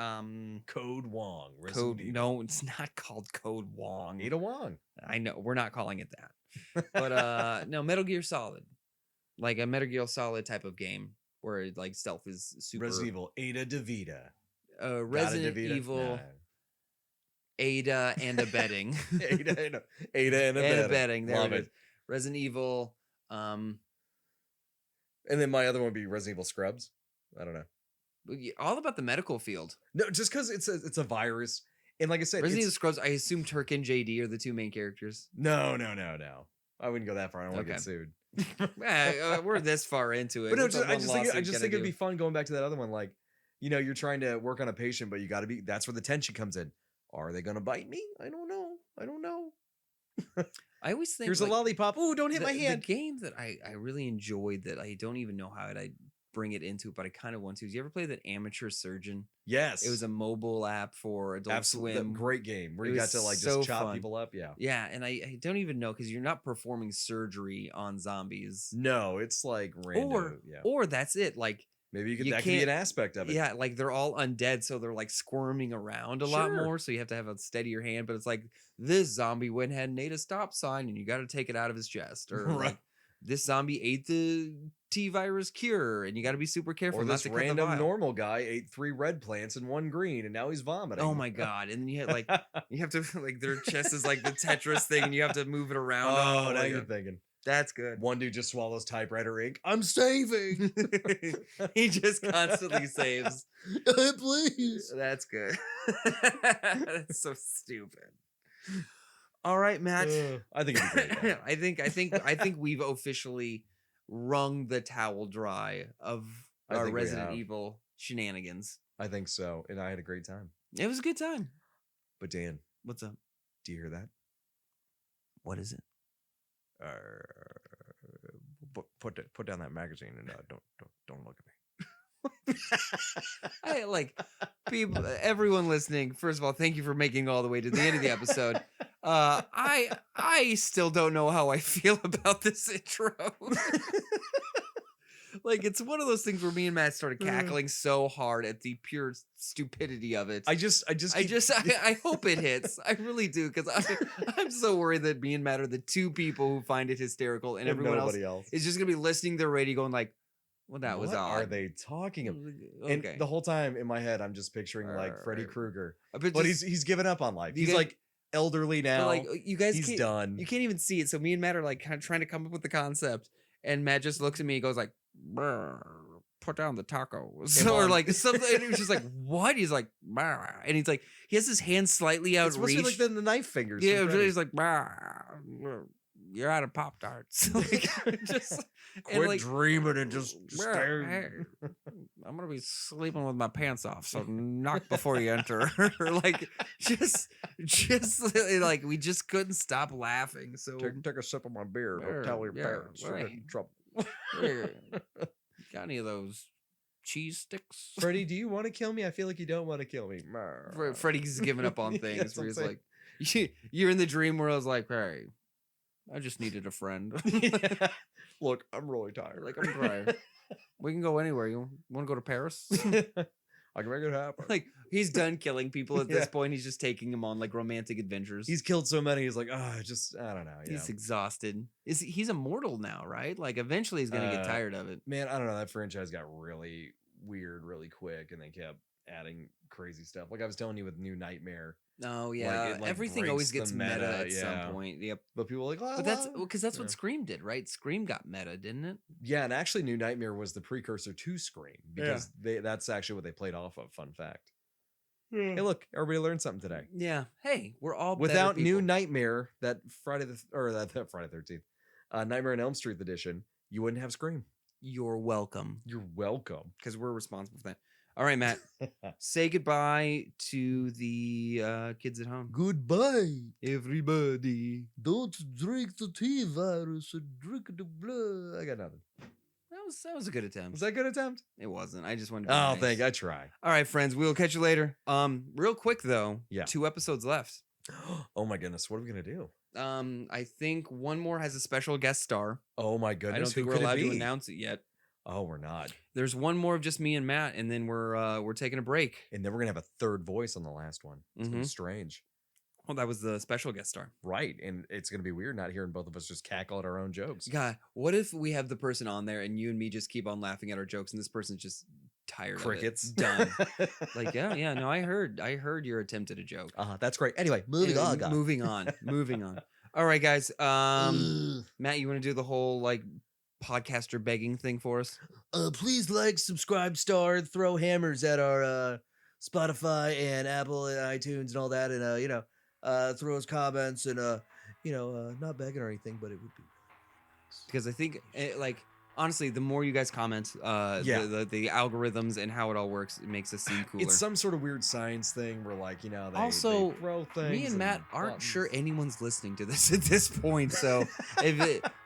Code Wong. Code. Resident Evil. No, it's not called Code Wong. Ada Wong. I know we're not calling it that, but no, Metal Gear Solid, like a Metal Gear Solid type of game where like stealth is super. Resident Evil. Ada DeVita. Resident DeVita? Evil. Nah. Ada and abetting. Ada and and abetting. There Love it it. is. Resident Evil. And then my other one would be Resident Evil Scrubs. I don't know. All about the medical field. No, just because it's a virus, and like I said, Resident Evil it's, Scrubs. I assume Turk and JD are the two main characters. no. I wouldn't go that far. I don't want to Okay. get sued. We're this far into it. But no, What's that I one just think lawsuit gonna it'd do? be fun going back to that other one. Like, you're trying to work on a patient, but you got to be. That's where the tension comes in. Are they gonna bite me? I don't know. I always think Here's like, a lollipop. Ooh, don't hit my hand. The game that I really enjoyed that I don't even know how I bring it into it, but I kind of want to. Is you ever play that Amateur Surgeon? Yes, It was a mobile app for Adult absolutely Swim. great game where It you got was to like so just chop fun. people up. Yeah. Yeah, and I don't even know because you're not performing surgery on zombies. No, it's like random. Yeah. Or that's it. Like Maybe you that could be an can't- aspect of it. yeah, like they're all undead, so they're like squirming around a lot Sure. more. So you have to have a steadier hand. But it's like this zombie went ahead and ate a stop sign, and you got to take it out of his chest. Or Right. like this zombie ate the T virus cure, and you got to be super careful Or not this to cut the random vial. normal guy ate 3 red plants and 1 green, and now he's vomiting. Oh my god! And then you have like you have to like their chest is like the Tetris thing, and you have to move it around. Oh, my now you're God. thinking. That's good. One dude just swallows typewriter ink. I'm saving. He just constantly saves. Please. That's good. That's so stupid. All right, Matt. I think it'd be great. I think we've officially wrung the towel dry of I our think we Resident have. Evil shenanigans. I think so. And I had a great time. It was a good time. But Dan, What's up? do you hear that? What is it? Put down that magazine and don't look at me. I like people, everyone listening. First of all, thank you for making it all the way to the end of the episode. I still don't know how I feel about this intro. Like it's one of those things where me and Matt started cackling so hard at the pure stupidity of it. I hope it hits. I really do because I'm so worried that me and Matt are the two people who find it hysterical, and everyone else is just gonna be listening to the radio going like, "Well, that was what odd." are they talking about? Okay. And the whole time in my head, I'm just picturing like Freddy Krueger, but but just- he's given up on life. You He's guys- like elderly but, now. like you guys, he's can't, done. You can't even see it. So me and Matt are like kind of trying to come up with the concept, and Matt just looks at me and goes like, "Brr, put down the tacos," or on. like something. And he was just like, "What?" He's like, "Brr," and he's like, he has his hand slightly It's supposed to be outreached. like the knife fingers. Yeah, from Freddy. he's like, "Brr, you're out of Pop Tarts." Like, just and Quit like, dreaming and just "Brr, stare. hey, I'm gonna be sleeping with my pants off, so knock before you enter. Or like, just like we just couldn't stop laughing. So Take a sip of my beer. Brr, Don't tell your yeah, parents. You're right. in trouble. Here, got any of those cheese sticks? Freddie, do you want to kill me? I feel like you don't want to kill me. Freddie's given up on Yeah, things that's where what he's I'm like, you're in the dream where I was like, hey, I just needed a friend. Yeah. Look, I'm really tired. Like, I'm tired. We can go anywhere. You want to go to Paris? I can make it happen. Like, he's done killing people at this Yeah. point. He's just taking them on like romantic adventures. He's killed so many. He's like, I don't know. Yeah. He's exhausted. He's immortal now, right? Like eventually he's gonna get tired of it. Man, I don't know. That franchise got really weird really quick, and they kept adding crazy stuff. Like I was telling you with New Nightmare, Oh yeah, it, like, everything always breaks gets the meta meta, at yeah. some point. Yep. But people are like, oh, But that's well, because that's what yeah. Scream did, right? Scream got meta, didn't it? Yeah, and actually, New Nightmare was the precursor to Scream because that's actually what they played off of. Fun fact. Hey, look, everybody learned something today. Yeah. Hey, we're all Without better New people. Nightmare, that Friday the 13th, Nightmare on Elm Street edition, you wouldn't have Scream. You're welcome, You're welcome. because we're responsible for that. All right, Matt. Say goodbye to the kids at home. Goodbye, Everybody. Don't drink the T virus and drink the blood. I got nothing. That was a good attempt. Was that a good attempt? It wasn't. I just wanted to be Oh, nice. thank you. I try. All right, friends. We'll catch you later. Real quick though. Yeah. 2 episodes left. Oh my goodness, what are we gonna do? I think one more has a special guest star. Oh my goodness, I don't think who we're could it allowed to be? announce it yet. Oh, we're not. There's one more of just me and Matt, and then we're taking a break. And then we're gonna have a third voice on the last one. It's gonna be strange. Well, that was the special guest star. Right. And it's gonna be weird not hearing both of us just cackle at our own jokes. God, what if we have the person on there and you and me just keep on laughing at our jokes, and this person's just tired Crickets. of it? Done. Like, yeah, no, I heard your attempt at a joke. That's great. Anyway, moving on, guys. Moving on. All right, guys. Matt, you want to do the whole like podcaster begging thing for us? Please like, subscribe, star, throw hammers at our Spotify and Apple and iTunes and all that, and throw us comments and not begging or anything, but it would be Because I think honestly, the more you guys comment, the algorithms and how it all works, it makes us seem cooler. It's some sort of weird science thing where, like, they Also, throw things. me and Matt aren't buttons. sure anyone's listening to this at this point, so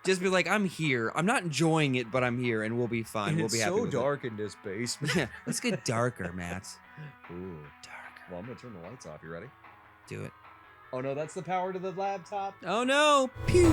just be like, I'm here. I'm not enjoying it, but I'm here, and we'll be fine. And We'll it's be happy. so with dark in this basement. It. Yeah, let's get darker, Matt. Ooh. Darker. Well, I'm gonna turn the lights off. You ready? Do it. Oh no, that's the power to the laptop. Oh no! Pew!